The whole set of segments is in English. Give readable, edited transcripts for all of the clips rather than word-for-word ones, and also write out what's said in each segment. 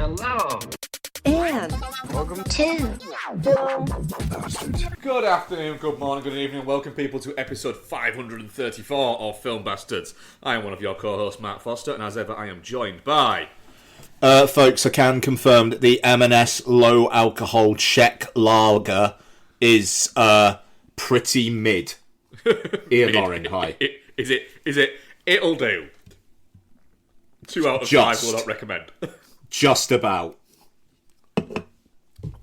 Hello. And welcome to Film Bastards. Good afternoon, good morning, good evening, and welcome people to episode 534 of Film Bastards. I am one of your co-hosts, Matt Foster, and as ever I am joined by... Folks, I can confirm that the M&S low alcohol Czech lager is pretty mid. Ian Loring, hi. Is it? It'll do. 2 out of 5 will not recommend. Just about.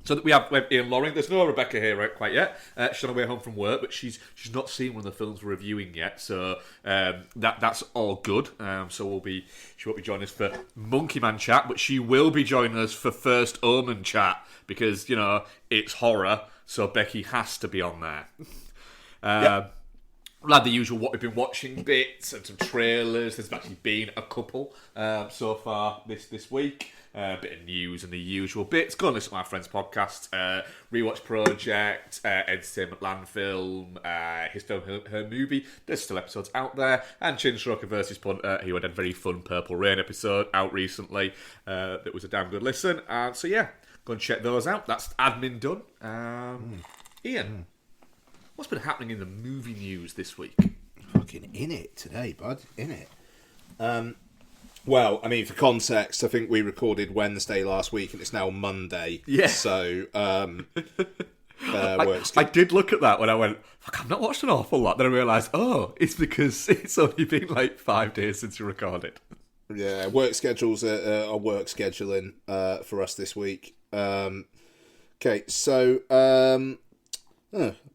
So we have Ian Loring. There's no Rebecca here quite yet. She's on her way home from work, but she's not seen one of the films we're reviewing yet. So that's all good. So she won't be joining us for Monkey Man chat, but she will be joining us for First Omen chat because it's horror, so Becky has to be on there. Yep. We'll have the usual what we've been watching bits and some trailers. There's actually been a couple so far this week. A bit of news and the usual bits. Go and listen to my friend's podcast, Rewatch Project, Entertainment Landfilm, his film, her movie. There's still episodes out there. And Chinstroker vs. Punter, who had a very fun Purple Rain episode out recently. That was a damn good listen. So yeah, go and check those out. That's admin done. Ian, what's been happening in the movie news this week? Fucking in it today, bud. In it. Well, I mean, for context, I think we recorded Wednesday last week, and it's now Monday. Yeah. So, I did look at that when I went, fuck, I've not watched an awful lot. Then I realised, it's because it's only been like 5 days since you recorded. Yeah, work schedules are work scheduling for us this week. Okay, so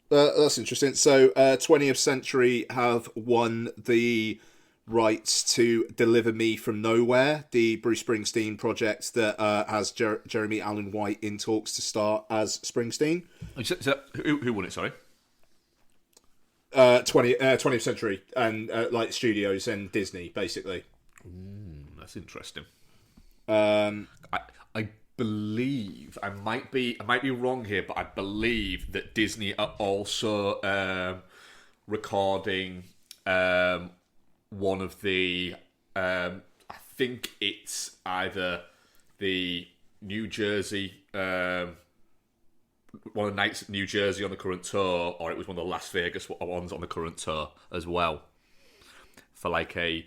that's interesting. So, 20th Century have won the rights to Deliver Me From Nowhere, the Bruce Springsteen project that has Jeremy Allen White in talks to star as Springsteen. So, who won it, sorry? 20th Century and like studios and Disney, basically. That's interesting. Um, I believe I might be wrong here, but I believe that Disney are also recording one of the I think it's either the New Jersey one of the nights at New Jersey on the current tour, or it was one of the Las Vegas ones on the current tour as well, for like a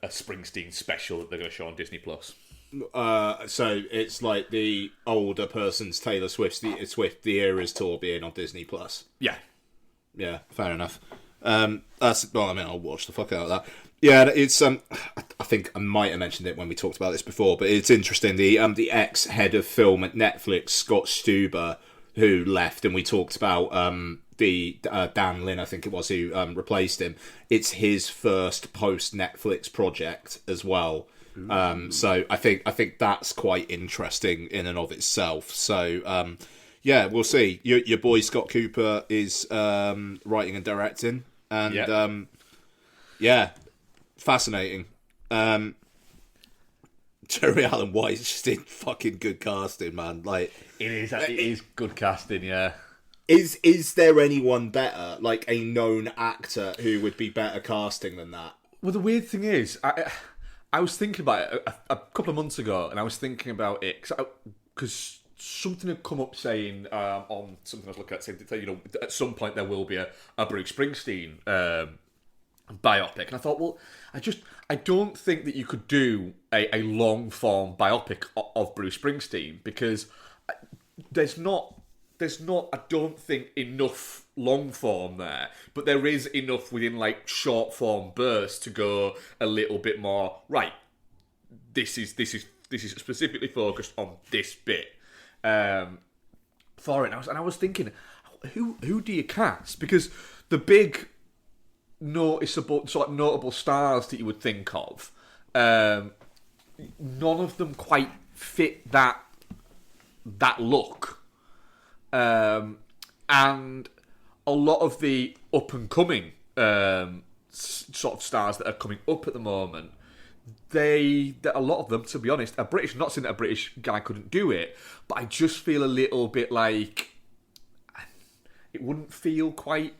Springsteen special that they're going to show on Disney Plus. So it's like the older person's Taylor Swift, the Eras tour being on Disney Plus. Yeah, fair enough. I'll watch the fuck out of that. Yeah, it's I think I might have mentioned it when we talked about this before, but it's interesting. The ex-head of film at Netflix, Scott Stuber, who left, and we talked about the Dan Lin, I think it was, who replaced him. It's his first post-Netflix project as well. So I think that's quite interesting in and of itself. So yeah, we'll see. Your boy Scott Cooper is writing and directing, and yeah, fascinating. Jeremy Allen White is just in fucking good casting, man. Like it is good casting. Yeah. Is there anyone better, like a known actor, who would be better casting than that? Well, the weird thing is, I was thinking about it a couple of months ago, and I was thinking about it because something had come up saying on something I was looking at, saying at some point there will be a Bruce Springsteen biopic, and I thought, well, I don't think that you could do a long form biopic of Bruce Springsteen because there's not I don't think enough long form there, but there is enough within like short form bursts to go a little bit more right. This is specifically focused on this bit for it. And I was thinking, who do you cast? Because the big notable stars that you would think of, none of them quite fit that look. And a lot of the up and coming sort of stars that are coming up at the moment, a lot of them, to be honest, are British. Not saying that a British guy couldn't do it, but I just feel a little bit like it wouldn't feel quite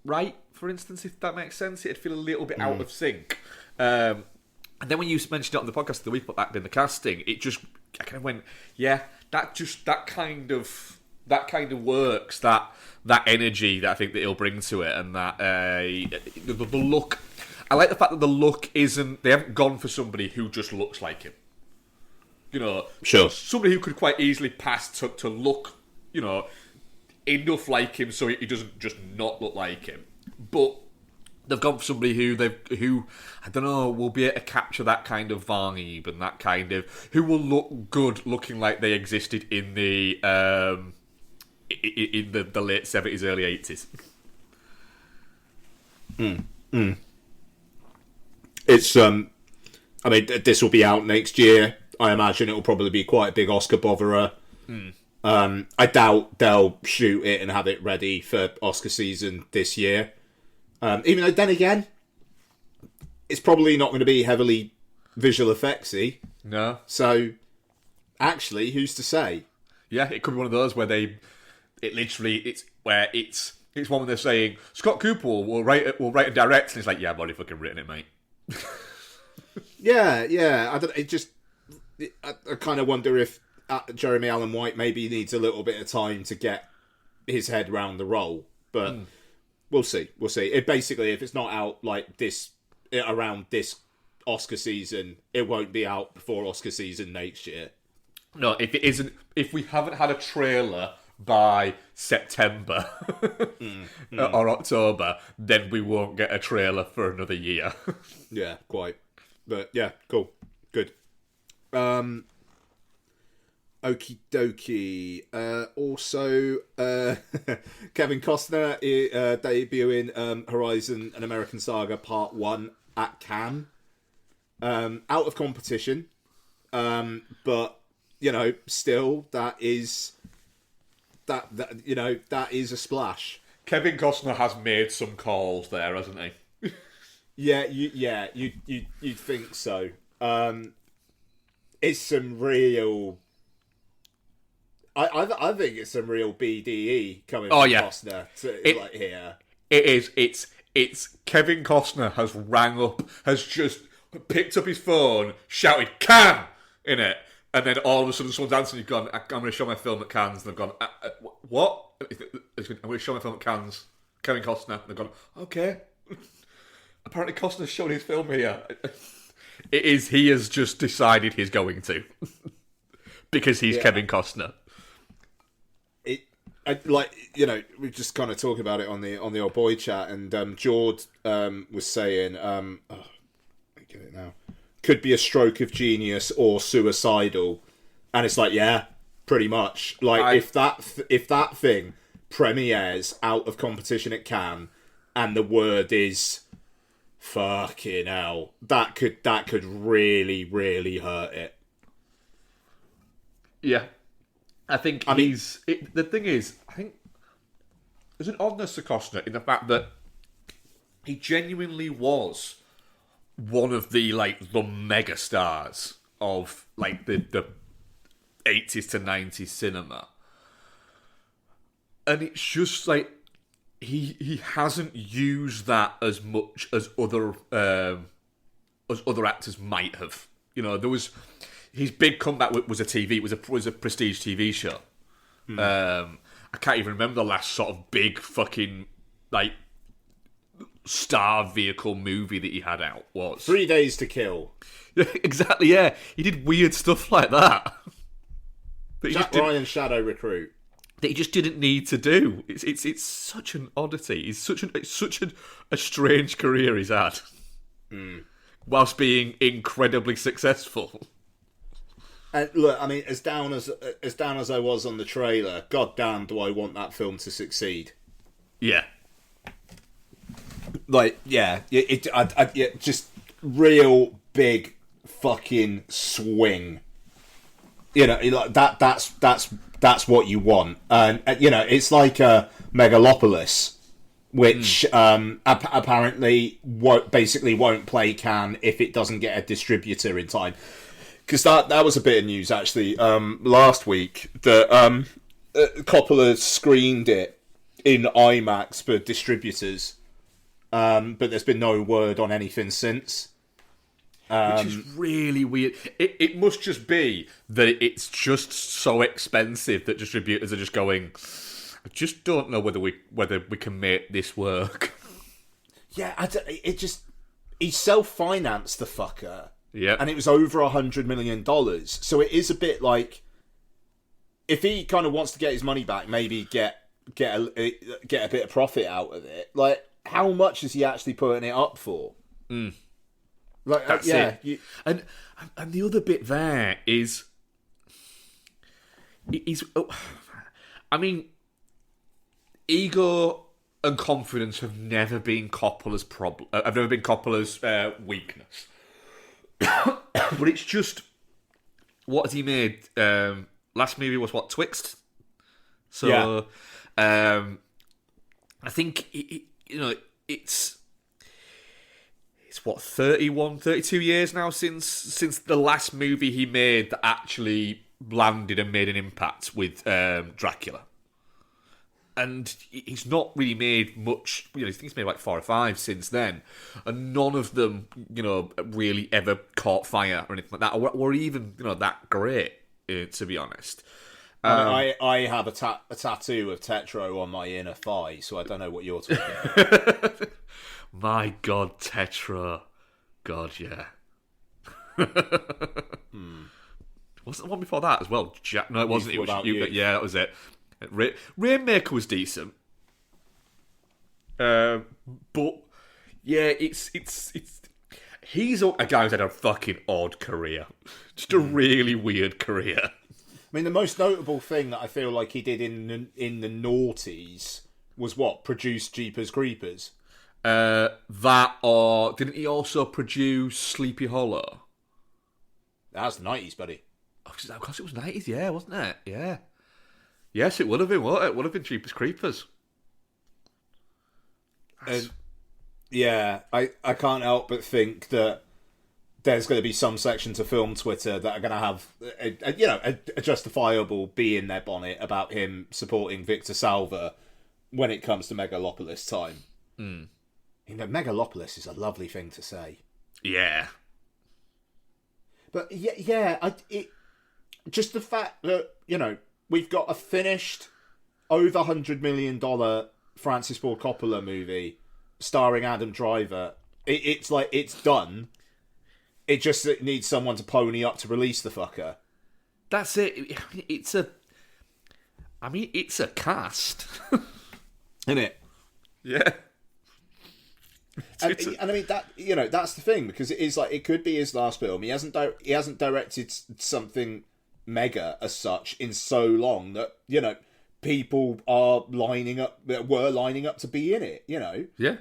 right. For instance, if that makes sense, it'd feel a little bit out of sync. And then when you mentioned it on the podcast the week about that being the casting, I kind of went, yeah, that kind of works. That energy that I think that he'll bring to it, and that the look. I like the fact that the look isn't. They haven't gone for somebody who just looks like him. Sure. Somebody who could quite easily pass to look, enough like him so he doesn't just not look like him. But they've gone for somebody who I don't know will be able to capture that kind of vibe and that kind of who will look good, looking like they existed in the late 70s, early 80s. It's I mean, this will be out next year. I imagine it will probably be quite a big Oscar botherer. I doubt they'll shoot it and have it ready for Oscar season this year. Even though, then again, it's probably not going to be heavily visual effectsy. No. So, actually, who's to say? Yeah, it could be one of those where it's one where they're saying Scott Cooper will write and direct, and it's like, yeah, I've already fucking written it, mate. Yeah. I kind of wonder if Jeremy Allen White maybe needs a little bit of time to get his head around the role, but we'll see. It basically, if it's not out like this around this Oscar season, it won't be out before Oscar season next year. No, if we haven't had a trailer by September or October, then we won't get a trailer for another year. Yeah, quite. But yeah, cool. Good. Okie dokie. Also, Kevin Costner debuting Horizon: An American Saga Part 1 at Cannes. Out of competition. But, still, that is a splash. Kevin Costner has made some calls there, hasn't he? You'd think so. It's some real. I think it's some real BDE coming from Costner here. It is. It's Kevin Costner has just picked up his phone, shouted "Cannes" in it, and then all of a sudden someone's answering. You've gone, "I'm going to show my film at Cannes." And they've gone, "What?" I'm going to show my film at Cannes. Kevin Costner. And they've gone, "Okay." Apparently, Costner's showing his film here. It is. He has just decided he's going to because he's Kevin Costner. We just kind of talk about it on the old boy chat, and Jord was saying, I get it now, could be a stroke of genius or suicidal, and it's like, yeah, pretty much. Like if that thing premieres out of competition at Cannes, and the word is fucking hell, that could really, really hurt it. Yeah. I think the thing is, I think there's an oddness to Costner in the fact that he genuinely was one of the mega stars of the 80s to 90s cinema, and it's just he hasn't used that as much as other actors might have. There was. His big comeback was a prestige TV show. I can't even remember the last sort of big fucking star vehicle movie that he had out was 3 Days to Kill. Exactly, yeah. He did weird stuff like that. Jack Ryan Shadow Recruit. That he just didn't need to do. It's such an oddity. It's such a strange career he's had, whilst being incredibly successful. And look, I mean, as down as I was on the trailer, goddamn, do I want that film to succeed? Yeah, just real big fucking swing. That's what you want, and it's like a Megalopolis, which apparently won't play Cannes if it doesn't get a distributor in time. Because that was a bit of news, actually, last week, that Coppola screened it in IMAX for distributors, but there's been no word on anything since. Which is really weird. It must just be that it's just so expensive that distributors are just going, I just don't know whether we can make this work. Yeah, he self-financed the fucker. Yeah. And it was over $100 million. So it is a bit like, if he kind of wants to get his money back, maybe get a bit of profit out of it. Like, how much is he actually putting it up for? Like, That's it. And the other bit there is, I mean, ego and confidence have never been Coppola's problem. Have never been Coppola's weakness. But it's just, what has he made? Last movie was what, Twixt? So, I think it's what, 32 years now since the last movie he made that actually landed and made an impact with Dracula. And he's not really made much, I think he's made like 4 or 5 since then. And none of them, really ever caught fire or anything like that, or even, that great, to be honest. I have a tattoo of Tetro on my inner thigh, so I don't know what you're talking about. My God, Tetra. God, yeah. Wasn't the one before that as well? No, it wasn't. It was you. Yeah, that was it. Rainmaker was decent. But, yeah, it's he's a guy who's had a fucking odd career. Just a really weird career. I mean, the most notable thing that I feel like he did in the noughties was what? Produce Jeepers Creepers. That, or didn't he also produce Sleepy Hollow? That's the 90s, buddy. Oh, of course it was 90s, yeah, wasn't it? Yeah. Yes, it would have been, wouldn't it? It would have been Jeepers Creepers. Yeah, I can't help but think that there's going to be some sections of film Twitter that are going to have a justifiable bee in their bonnet about him supporting Victor Salva when it comes to Megalopolis time. Megalopolis is a lovely thing to say. Yeah. But just the fact that, we've got a finished over $100 million Francis Ford Coppola movie starring Adam Driver. It's like, it's done. It just needs someone to pony up to release the fucker. That's it. It's a cast. Isn't it? Yeah. And I mean, that that's the thing, because it is like, it could be his last film. He hasn't directed something mega as such in so long that people were lining up to be in it. Yeah.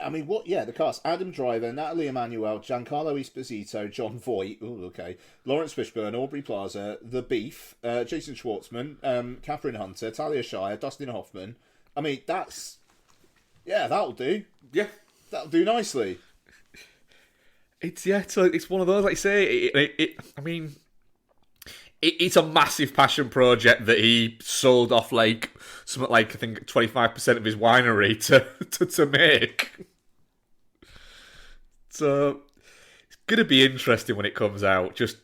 I mean, the cast: Adam Driver, Natalie Emmanuel, Giancarlo Esposito, John Voight, Lawrence Fishburne, Aubrey Plaza, The Beef, Jason Schwartzman, Catherine Hunter, Talia Shire, Dustin Hoffman. I mean, that'll do. Yeah, that'll do nicely. It's one of those, like you say. It's a massive passion project that he sold off like something like, I think, 25% of his winery to make. So it's gonna be interesting when it comes out. Just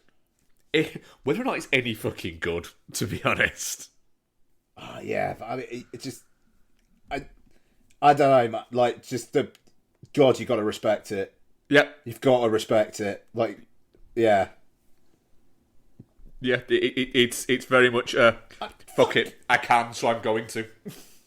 whether or not it's any fucking good, to be honest. Yeah, I mean, it just, I don't know, man. Like, just God, you got to respect it. Yep, you've got to respect it. Like, yeah. Yeah, it's very much fuck it, I can, so I'm going to.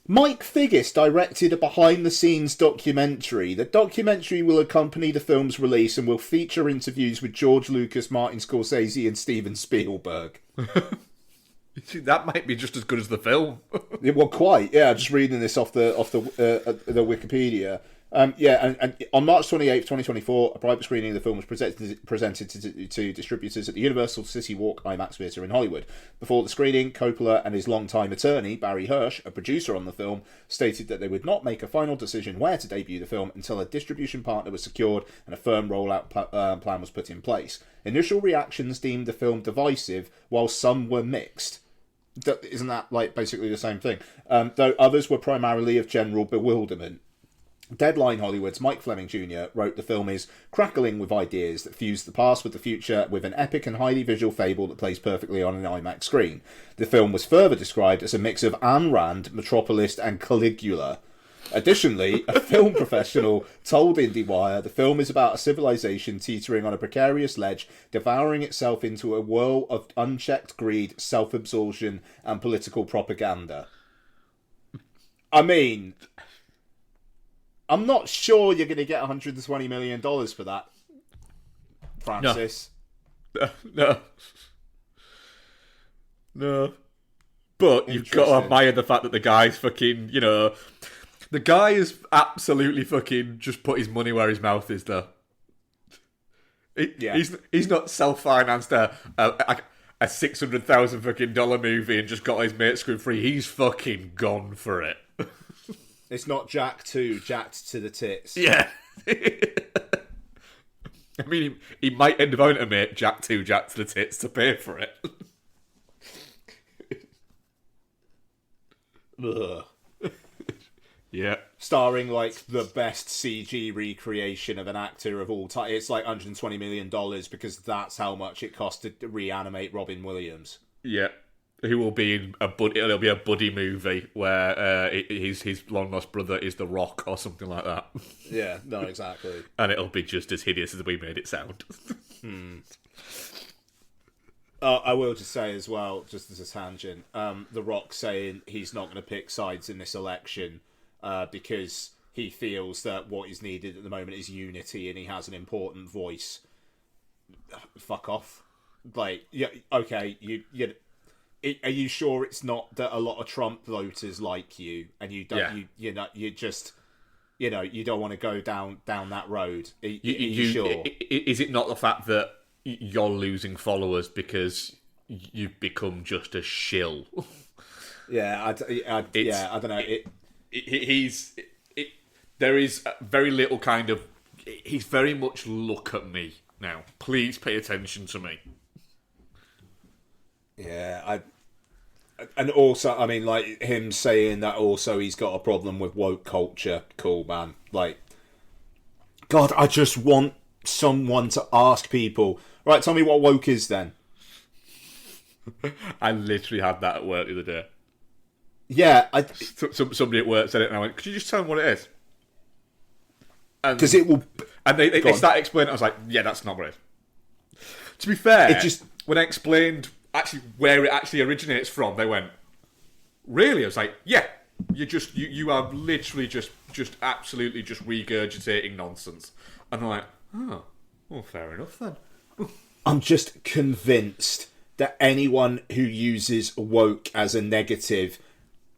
Mike Figgis directed a behind-the-scenes documentary. The documentary will accompany the film's release and will feature interviews with George Lucas, Martin Scorsese, and Steven Spielberg. That might be just as good as the film. Well, quite. Yeah, just reading this off the Wikipedia. And on March 28th, 2024, a private screening of the film was presented to distributors at the Universal City Walk IMAX Theatre in Hollywood. Before the screening, Coppola and his longtime attorney, Barry Hirsch, a producer on the film, stated that they would not make a final decision where to debut the film until a distribution partner was secured and a firm rollout plan was put in place. Initial reactions deemed the film divisive, while some were mixed. Isn't that like basically the same thing? Though others were primarily of general bewilderment. Deadline Hollywood's Mike Fleming Jr. wrote the film is crackling with ideas that fuse the past with the future with an epic and highly visual fable that plays perfectly on an IMAX screen. The film was further described as a mix of Ayn Rand, Metropolis, and Caligula. Additionally, a film professional told IndieWire the film is about a civilization teetering on a precarious ledge, devouring itself into a whirl of unchecked greed, self-absorption, and political propaganda. I mean, I'm not sure you're going to get $120 million for that, Francis. No. But you've got to admire the fact that the guy's fucking, the guy has absolutely fucking just put his money where his mouth is, though. He's not self-financed a $600,000 fucking dollar movie and just got his mate screwed free. He's fucking gone for it. It's not Jack 2, jacked to the tits. Yeah. I mean, he might end up owning a mate Jack 2, jacked to the tits to pay for it. Ugh. Yeah. Starring, like, the best CG recreation of an actor of all time. It's like $120 million because that's how much it cost to reanimate Robin Williams. Yeah. Who will be in it'll be a buddy movie where his long lost brother is The Rock or something like that. Yeah, no, exactly. And it'll be just as hideous as we made it sound. I will just say as well, just as a tangent, The Rock saying he's not going to pick sides in this election because he feels that what is needed at the moment is unity and he has an important voice. Fuck off. Like, yeah, okay, are you sure it's not that a lot of Trump voters like you and you don't you don't want to go down that road? Are you sure? Is it not the fact that you're losing followers because you've become just a shill? Yeah, I don't know. There is very little kind of. He's very much look at me now. Please pay attention to me. Yeah, and also, I mean, like, him saying that also he's got a problem with woke culture. Cool, man. Like, God, I just want someone to ask people, right, tell me what woke is then. I literally had that at work the other day. Yeah, somebody at work said it and I went, could you just tell them what it is? Because it will... And they started explaining, I was like, yeah, that's not what it is. To be fair, when I explained actually where it actually originates from, they went, really? I was like, yeah, you are literally just absolutely just regurgitating nonsense. And I'm like, oh, well, fair enough then. I'm just convinced that anyone who uses woke as a negative,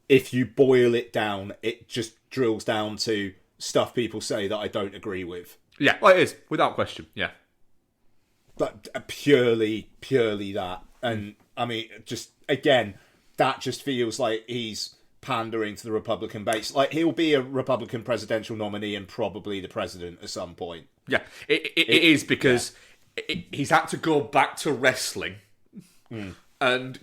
if you boil it down, it just drills down to stuff people say that I don't agree with. Yeah, well, it is, without question, yeah. But purely that. And, I mean, just, again, that just feels like he's pandering to the Republican base. Like, he'll be a Republican presidential nominee and probably the president at some point. Yeah, it is because he's had to go back to wrestling. And,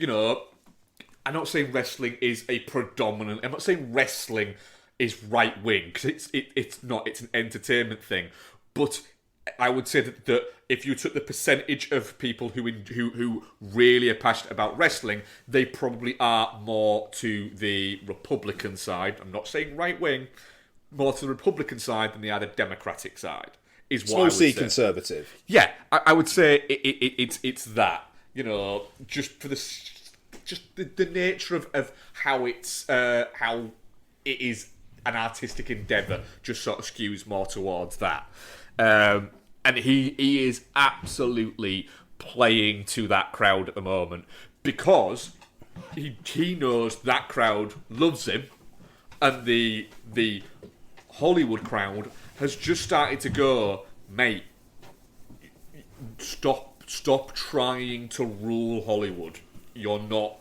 I'm not saying wrestling is a predominant... I'm not saying wrestling is right-wing, because it's not. It's an entertainment thing. But I would say that if you took the percentage of people who really are passionate about wrestling, they probably are more to the Republican side. I'm not saying right-wing, more to the Republican side than they are the Democratic side. Is what I would say. Conservative. Yeah, I would say it's that. Just for the nature of how how it is an artistic endeavour, just sort of skews more towards that. And he is absolutely playing to that crowd at the moment because he knows that crowd loves him, and the Hollywood crowd has just started to go, mate, stop trying to rule Hollywood. You're not.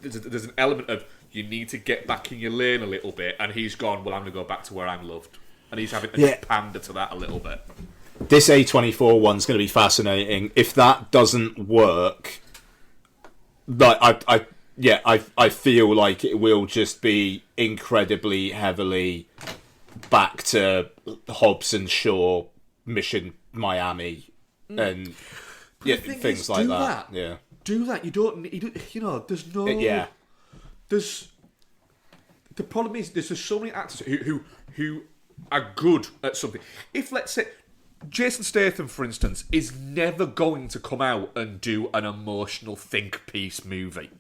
There's an element of you need to get back in your lane a little bit, and he's gone, well, I'm going to go back to where I'm loved. And he's having to just pander to that a little bit. This A24 one's going to be fascinating. If that doesn't work, I feel like it will just be incredibly heavily back to Hobbs and Shaw, Mission Miami, and things like that. Yeah, do that. You don't need. There's no. There's. The problem is there's just so many actors who are good at something. If, let's say, Jason Statham, for instance, is never going to come out and do an emotional think piece movie.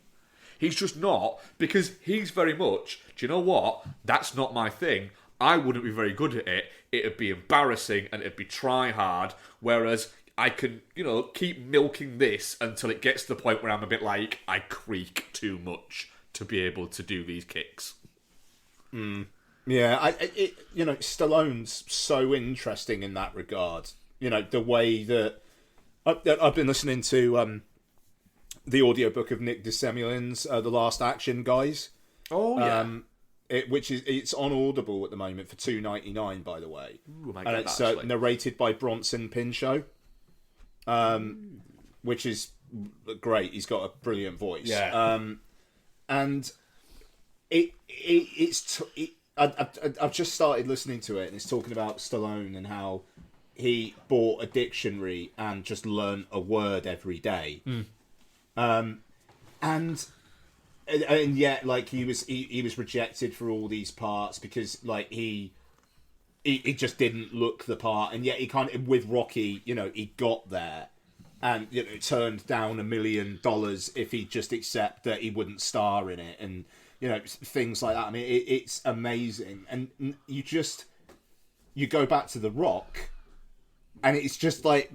He's just not, because he's very much, do you know what? That's not my thing. I wouldn't be very good at it. It'd be embarrassing and it'd be try hard. Whereas I can, keep milking this until it gets to the point where I'm a bit like, I creak too much to be able to do these kicks. Yeah, Stallone's so interesting in that regard. The way that I've been listening to the audiobook of Nick DeSemilin's The Last Action Guys. Oh yeah, it's on Audible at the moment for $2.99, by the way. Ooh, and it's narrated by Bronson Pinchot, which is great. He's got a brilliant voice. Yeah, and I've just started listening to it, and it's talking about Stallone and how he bought a dictionary and just learned a word every day. And yet, like, he was rejected for all these parts because, like, he just didn't look the part, and yet he kind of, with Rocky, he got there, and turned down $1 million if he just accept that he wouldn't star in it, and things like that. I mean, it's amazing, and you go back to The Rock, and it's just like,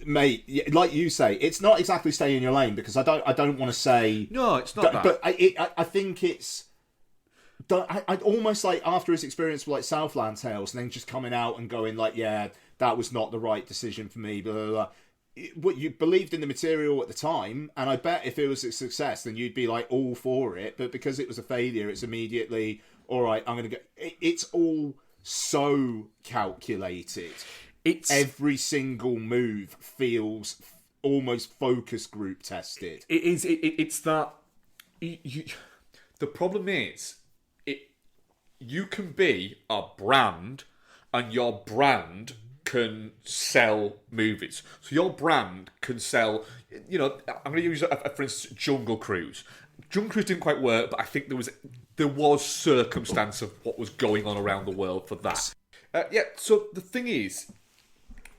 mate, like you say, it's not exactly stay in your lane, because I don't want to say no, it's not that. But I think it's. I'd almost like, after his experience with like Southland Tales, and then just coming out and going like, yeah, that was not the right decision for me, blah, blah, blah. What you believed in the material at the time, and I bet if it was a success, then you'd be like all for it. But because it was a failure, it's immediately, all right, I'm going to go. It's all so calculated. It's every single move feels almost focus group tested. It is. It's that. The problem is, you can be a brand, and your brand can sell movies. So your brand can sell, I'm going to use, for instance, Jungle Cruise. Jungle Cruise didn't quite work, but I think there was circumstance of what was going on around the world for that. So the thing is,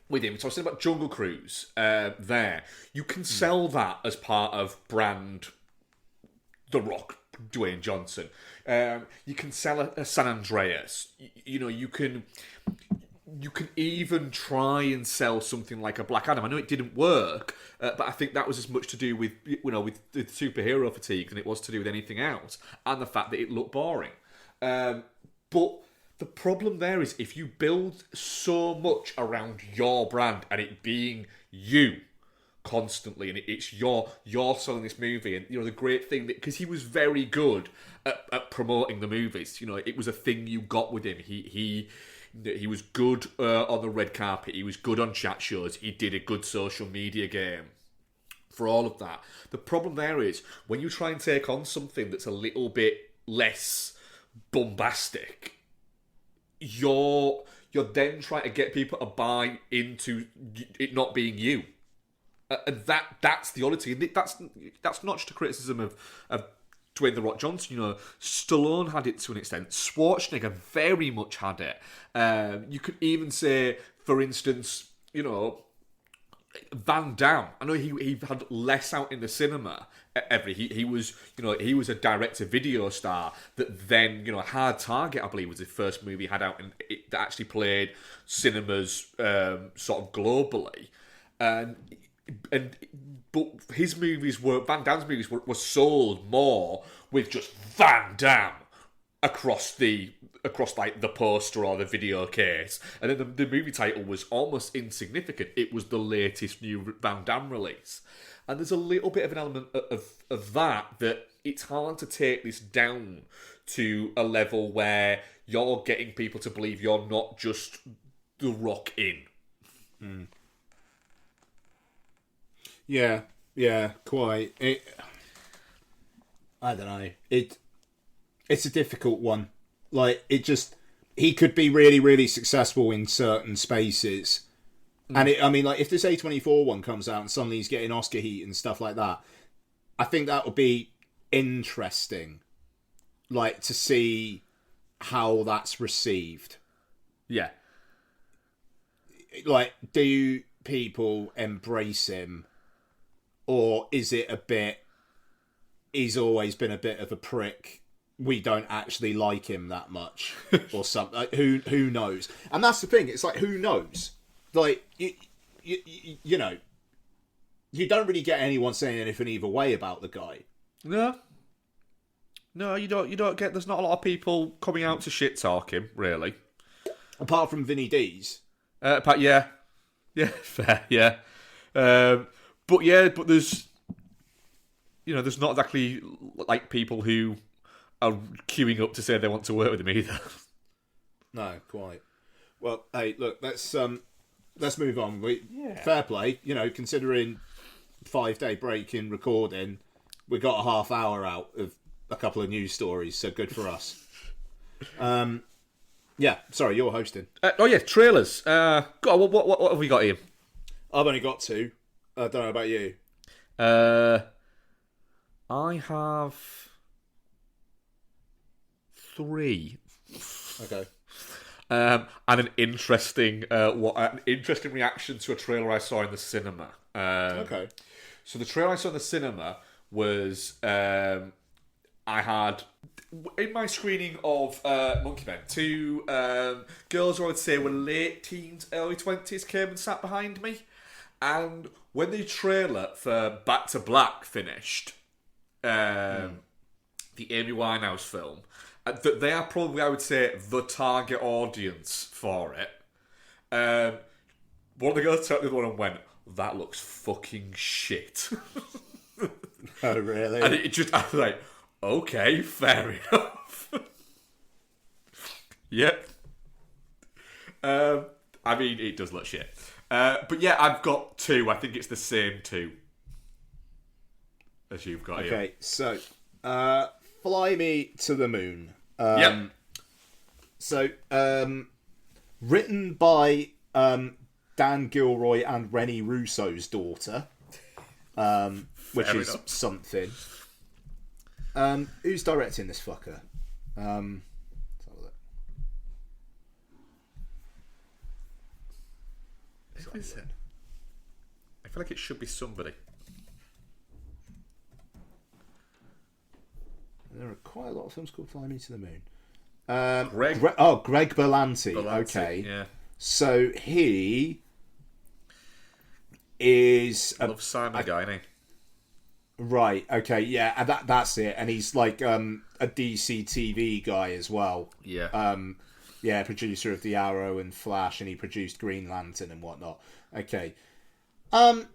with him, so I was saying about Jungle Cruise, there, you can sell that as part of brand The Rock, Dwayne Johnson. You can sell a San Andreas. You can even try and sell something like a Black Adam. I know it didn't work, but I think that was as much to do with with the superhero fatigue than it was to do with anything else, and the fact that it looked boring. But the problem there is, if you build so much around your brand and it being you constantly, and it's you're selling this movie, and the great thing that, because he was very good at promoting the movies, it was a thing you got with him. He was good on the red carpet. He was good on chat shows. He did a good social media game for all of that. The problem there is, when you try and take on something that's a little bit less bombastic, you're then trying to get people to buy into it not being you. And that's the oddity. And that's not just a criticism of Dwayne The Rock Johnson. Stallone had it to an extent. Schwarzenegger very much had it. You could even say, for instance, Van Damme. I know he had less out in the cinema. He was a direct-to-video star that then Hard Target, I believe, was the first movie he had out, and that actually played cinemas sort of globally. But his movies Van Damme's movies were sold more with just Van Damme across like the poster or the video case, and then the movie title was almost insignificant. It was the latest new Van Damme release, and there's a little bit of an element of that it's hard to take this down to a level where you're getting people to believe you're not just The Rock in. Yeah, quite. I don't know. It's a difficult one. Like, he he could be really, really successful in certain spaces. And if this A24 one comes out and suddenly he's getting Oscar heat and stuff like that, I think that would be interesting, like, to see how that's received. Yeah. Like, do people embrace him, or is it a bit, he's always been a bit of a prick, we don't actually like him that much, or something? Like, who knows? And that's the thing, it's like, who knows? Like, you know, you don't really get anyone saying anything either way about the guy. No, you don't get. There's not a lot of people coming out to shit talk him, really. Apart from Vinny D's. Yeah, fair, yeah. But there's, there's not exactly like people who are queuing up to say they want to work with him either. No, quite. Well, hey, look, let's move on. Fair play, considering 5-day break in recording, we got a half hour out of a couple of news stories, so good for us. Yeah, sorry, you're hosting. Trailers. Go on, what have we got here? I've only got 2. I don't know about you. I have 3. Okay. And an interesting reaction to a trailer I saw in the cinema. Okay. So the trailer I saw in the cinema was I had in my screening of Monkey Men 2 girls who I would say were late teens, early 20s came and sat behind me, and when the trailer for Back to Black finished, the Amy Winehouse film. They are probably, I would say, the target audience for it. One of the girls turned to the other one and went, "That looks fucking shit." Oh, really? And I was like, okay, fair enough. Yep. I mean, it does look shit. But yeah, I've got 2. I think it's the same 2 as you've got here. Okay, so... Fly Me to the Moon. Yep. So, written by Dan Gilroy and Rennie Russo's daughter, which Fair is enough. something. Who's directing this fucker? Let's have a look. Who is it? I feel like it should be somebody. There are quite a lot of films called Fly Me to the Moon. Greg Greg Berlanti. Berlanti, Okay. yeah. So he is I love Simon guy, isn't he? right. Okay, yeah, and that's it. And he's like a DC TV guy as well. Yeah. Yeah, producer of The Arrow and Flash, and he produced Green Lantern and whatnot. Okay.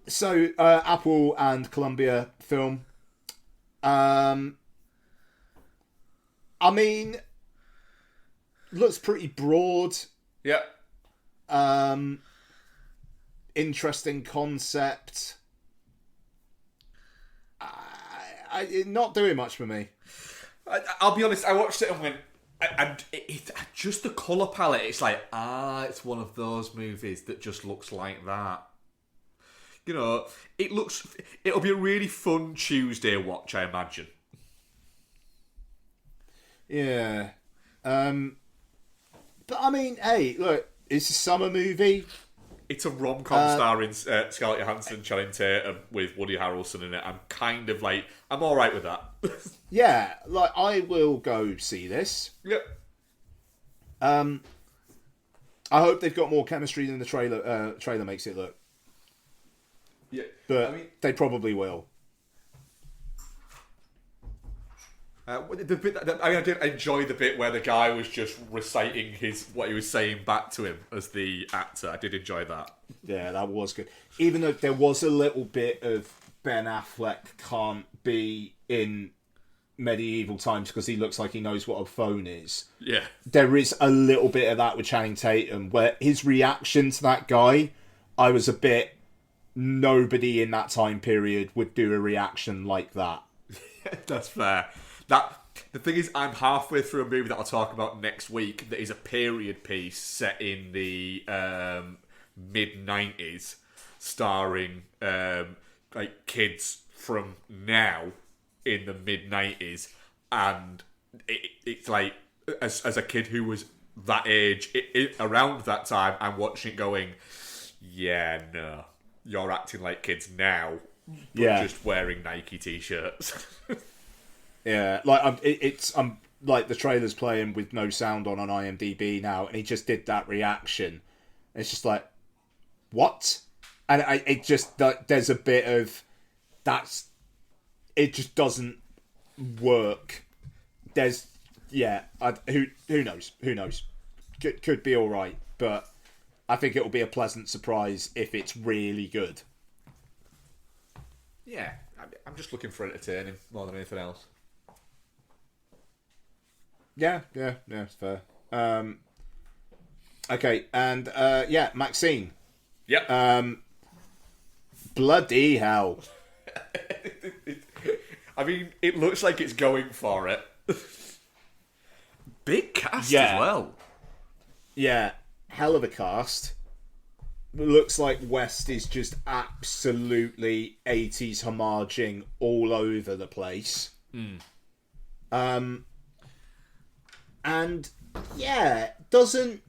So Apple and Columbia film. I mean, looks pretty broad. Yeah. Interesting concept. Not doing much for me. I'll be honest, I watched it and went, and just the colour palette, it's like, it's one of those movies that just looks like that. It'll be a really fun Tuesday watch, I imagine. Yeah. But I mean, hey, look, it's a summer movie. It's a rom-com starring Scarlett Johansson, Channing Tatum with Woody Harrelson in it. I'm kind of like, I'm alright with that. Yeah, like, I will go see this. Yep. I hope they've got more chemistry than the trailer makes it look. Yeah. But they probably will. I did enjoy the bit where the guy was just reciting what he was saying back to him as the actor. I did enjoy that. Yeah, that was good. Even though there was a little bit of Ben Affleck can't be in medieval times because he looks like he knows what a phone is. Yeah. There is a little bit of that with Channing Tatum where his reaction to that guy, I was a bit, nobody in that time period would do a reaction like that. That's fair. That The thing is, I'm halfway through a movie that I'll talk about next week that is a period piece set in the mid-90s, starring like kids from now in the mid-90s, and it's like, as a kid who was that age, around that time, I'm watching it going, yeah, no, you're acting like kids now, but just wearing Nike t-shirts. Yeah, like I'm like the trailer's playing with no sound on IMDb now, and he just did that reaction. It's just like, what? And it just, there's a bit of it just doesn't work. There's who knows? Who knows? Could be all right, but I think it will be a pleasant surprise if it's really good. Yeah, I'm just looking for entertaining more than anything else. Yeah, it's fair. Okay, and Maxine. Yep. Bloody hell. I mean, it looks like it's going for it. Big cast as well. Yeah, hell of a cast. Looks like West is just absolutely 80s homaging all over the place. And yeah, it doesn't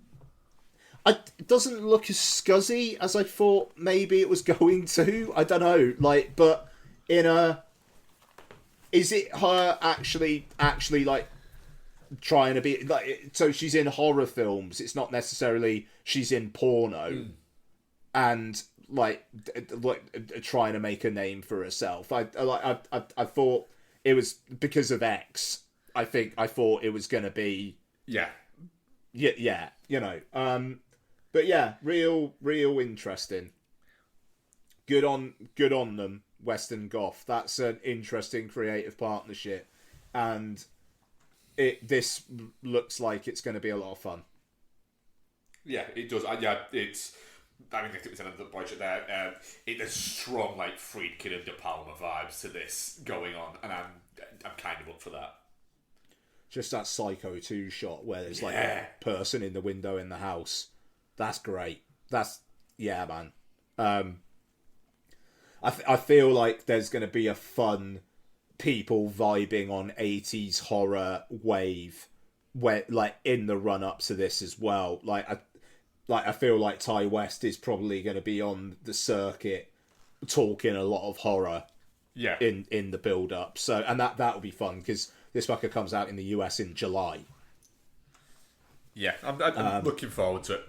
look as scuzzy as I thought maybe it was going to. I don't know, like, but is it her actually like trying to be like, so she's in horror films, it's not necessarily she's in porno and like trying to make a name for herself. I thought it was because of X. I thought it was going to be yeah, you know. But yeah, real interesting. Good on them, Western Goth. That's an interesting creative partnership, and this looks like it's going to be a lot of fun. Yeah, it does. It's. I mean, it was another budget there. There's strong like Friedkin and De Palma vibes to this going on, and I'm kind of up for that. Just that Psycho 2 shot where there's like a person in the window in the house. That's great. That's man. I feel like there's going to be a fun people vibing on 80s horror wave where like in the run up to this as well. I feel like Ty West is probably going to be on the circuit talking a lot of horror in the build up. So, and that will be fun because this fucker comes out in the US in July. Yeah, I'm looking forward to it.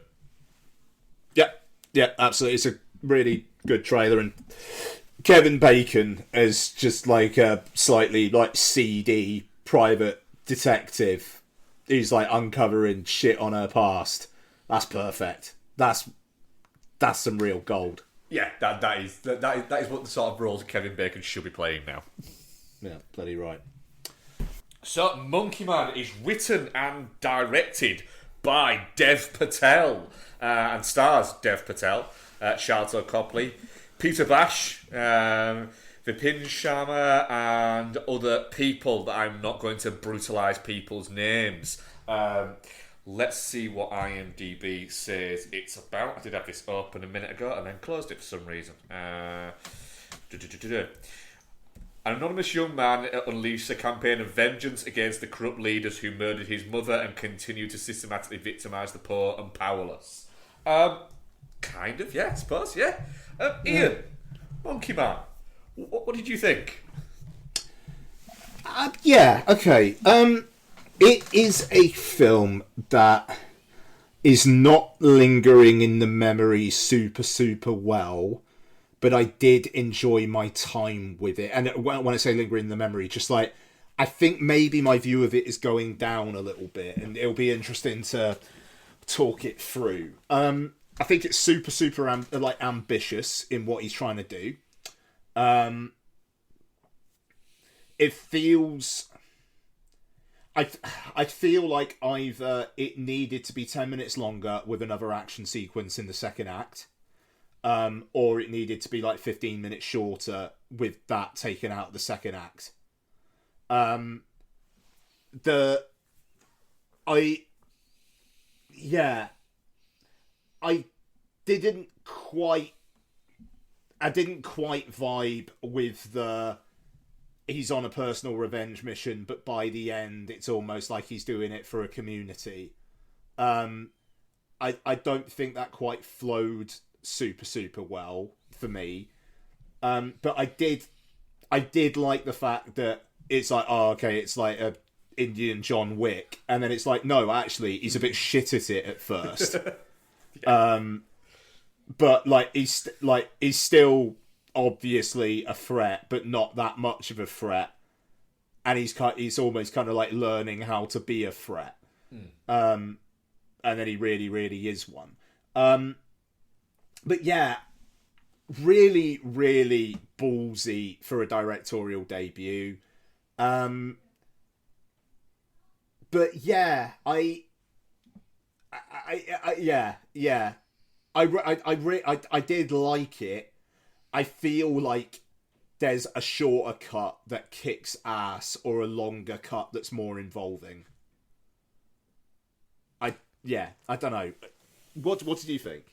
Yeah, absolutely. It's a really good trailer, and Kevin Bacon as just like a slightly like seedy private detective who's like uncovering shit on her past. That's perfect. That's some real gold. Yeah, that is what the sort of roles Kevin Bacon should be playing now. Yeah, bloody right. So, Monkey Man is written and directed by Dev Patel and stars Dev Patel, Sharlto Copley, Peter Bash, Vipin Sharma, and other people that I'm not going to brutalise people's names. Let's see what IMDb says it's about. I did have this open a minute ago and then closed it for some reason. An anonymous young man unleashed a campaign of vengeance against the corrupt leaders who murdered his mother and continue to systematically victimise the poor and powerless. Kind of, yeah, I suppose, yeah. Ian, Monkey Man, what did you think? Yeah, okay. It is a film that is not lingering in the memory super well, but I did enjoy my time with it. And when I say lingering in the memory, just like, I think maybe my view of it is going down a little bit, and it'll be interesting to talk it through. I think it's super ambitious in what he's trying to do. It feels... I feel like either it needed to be 10 minutes longer with another action sequence in the second act, or it needed to be like 15 minutes shorter with that taken out of the second act. I I didn't quite vibe with the he's on a personal revenge mission, but by the end it's almost like he's doing it for a community. I don't think that quite flowed super well for me. But I did like the fact that it's like, oh, okay, it's like a Indian John Wick, and then it's like, no, actually, he's a bit shit at it at first. But like he's still obviously a threat, but not that much of a threat, and he's almost kind of like learning how to be a threat. And then he really is one. But yeah, really ballsy for a directorial debut. But yeah, I did like it. I feel like there's a shorter cut that kicks ass or a longer cut that's more involving. I don't know. What did you think?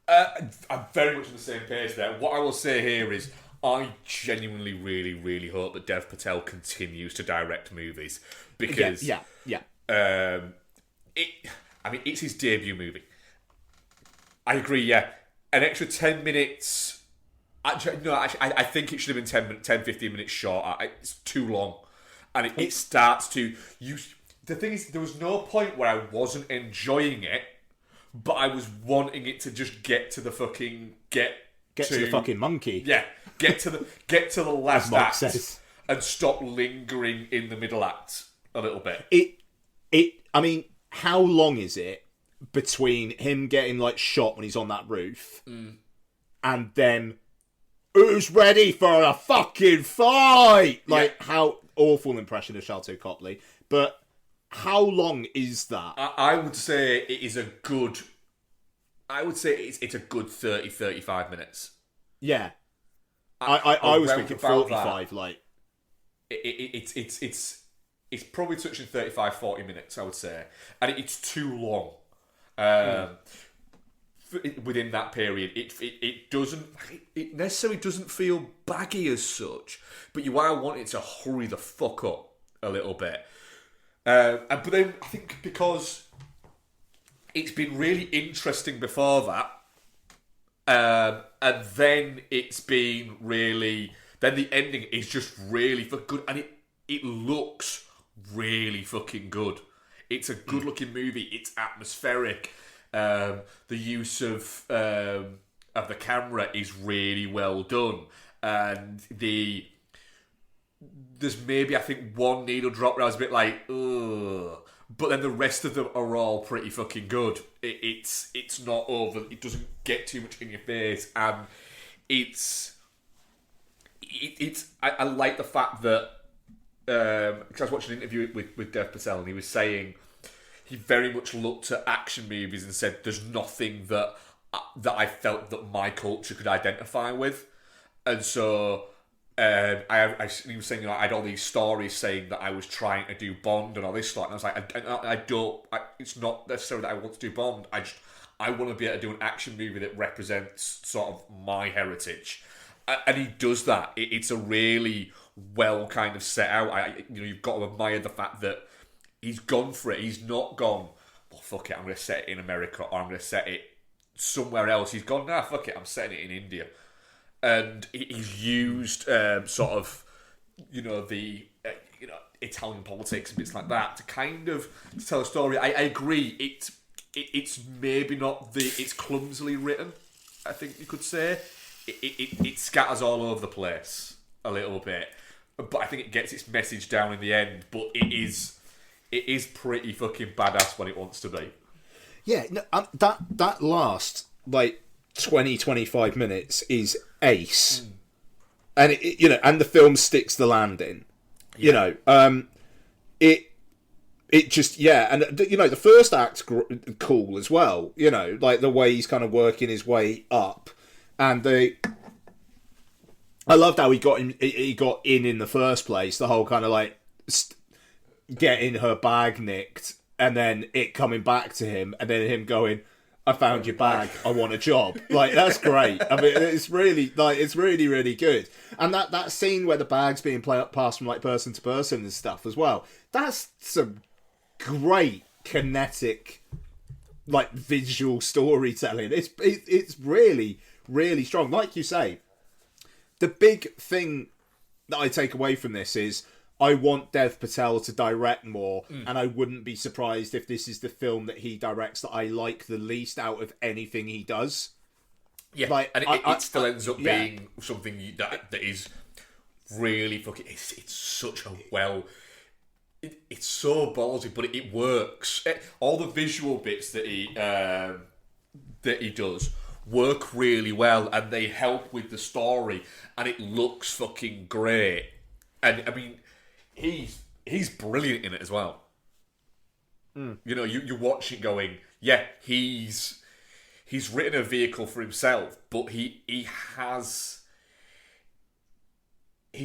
I'm very much on the same page there. What I will say here is I genuinely really hope that Dev Patel continues to direct movies, because it's his debut movie. I agree, yeah. An extra 10 minutes... Actually, I think it should have been 10-15 minutes shorter. It's too long. And it starts to... The thing is, there was no point where I wasn't enjoying it, but I was wanting it to just get to the fucking... Get to the fucking monkey. Yeah. Get to the last act. Says. And stop lingering in the middle act a little bit. I mean, how long is it between him getting like shot when he's on that roof and then who's ready for a fucking fight? Like, how awful impression of Sharlto Copley. But how long is that? I would say it is a good... I would say it's a good 30-35 minutes. Yeah. I was thinking 45, like... It's probably touching 35-40 minutes, I would say. And it's too long. Within that period, it necessarily doesn't feel baggy as such, but you are wanting to hurry the fuck up a little bit. But then I think because it's been really interesting before that, and then it's been really, then the ending is just really fucking good, and it looks really fucking good. It's a good looking movie. It's atmospheric. The use of the camera is really well done, and there's maybe, I think, one needle drop where I was a bit like, ugh, but then the rest of them are all pretty fucking good. It's not over. It doesn't get too much in your face, and I like the fact that because I was watching an interview with Dev Patel, and he was saying he very much looked at action movies and said there's nothing that I felt that my culture could identify with, and so he was saying, I had all these stories saying that I was trying to do Bond and all this stuff, and I was like, it's not necessarily that I want to do Bond. I want to be able to do an action movie that represents sort of my heritage, and he does that. It's a really well kind of set out. You've got to admire the fact that he's gone for it. He's not gone, well, fuck it, I'm going to set it in America, or I'm going to set it somewhere else. He's gone, nah, fuck it, I'm setting it in India. And he's used sort of, the Italian politics and bits like that to kind of tell a story. I agree. It's maybe not it's clumsily written, I think you could say. It scatters all over the place a little bit, but I think it gets its message down in the end. But it is pretty fucking badass when it wants to be. Yeah, no, that last like 20-25 minutes is ace, and and the film sticks the landing. Yeah. It just, and the first act's cool as well. Like the way he's kind of working his way up, and I loved how he got in the first place. The whole kind of like getting her bag nicked, and then it coming back to him, and then him going, "I found your bag. I want a job." Like, that's great. I mean, it's really really good. And that scene where the bag's being passed from like person to person and stuff as well. That's some great kinetic, like, visual storytelling. It's really really strong. Like you say, the big thing that I take away from this is I want Dev Patel to direct more, and I wouldn't be surprised if this is the film that he directs that I like the least out of anything he does. Yeah, like, and it still ends up being something that is really fucking... It's such a it's so ballsy, but it works. All the visual bits that he does work really well, and they help with the story, and it looks fucking great. And I mean, he's brilliant in it as well. You know, you watch it going, yeah, he's written a vehicle for himself, but he's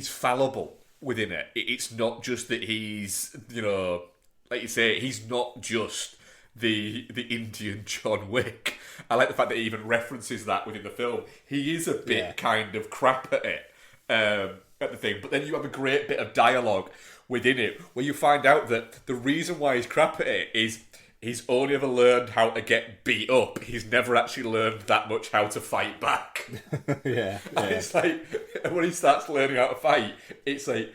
fallible within it. It's not just that he's, you know, like you say, he's not just the Indian John Wick. I like the fact that he even references that within the film. He is a bit kind of crap at it, at the thing. But then you have a great bit of dialogue within it where you find out that the reason why he's crap at it is he's only ever learned how to get beat up. He's never actually learned that much how to fight back. Yeah. And it's like, when he starts learning how to fight, it's like,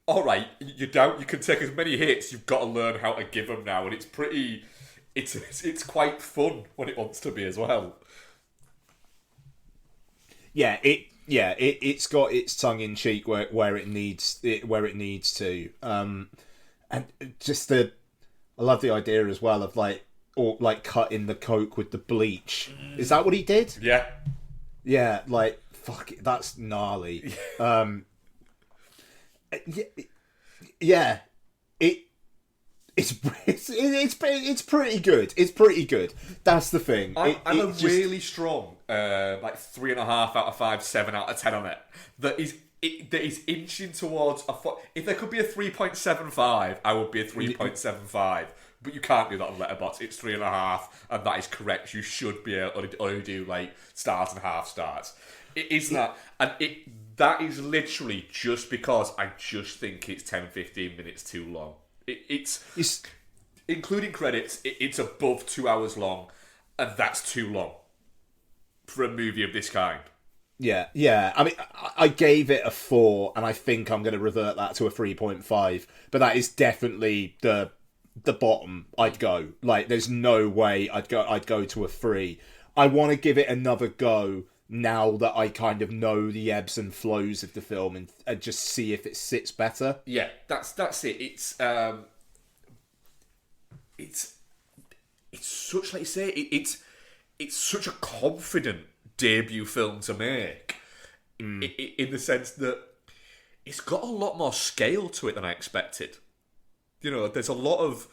all right, you can take as many hits, you've got to learn how to give them now. And it's pretty... It's quite fun when it wants to be as well. It's got its tongue in cheek where it needs to, and just I love the idea as well of like cutting the coke with the bleach. Is that what he did? Yeah, like, fuck it, that's gnarly. It's pretty good. It's pretty good. That's the thing. I'm really strong, like 3.5 out of 5, 7 out of 10 on it. That is inching towards a. If there could be a 3.75, I would be a 3.75. But you can't do that on Letterboxd. It's 3.5, and that is correct. You should be able to only do like stars and half stars. It is that, and that is literally just because I just think it's 10-15 minutes too long. It's including credits, it's above 2 hours long, and that's too long for a movie of this kind. Yeah. I mean, I gave it a 4, and I think I'm going to revert that to a 3.5. But that is definitely the bottom I'd go. Like, there's no way I'd go to a 3. I want to give it another go now that I kind of know the ebbs and flows of the film, and just see if it sits better. Yeah, that's it. It's such, like you say, it's such a confident debut film to make, in the sense that it's got a lot more scale to it than I expected. You know, there's a lot of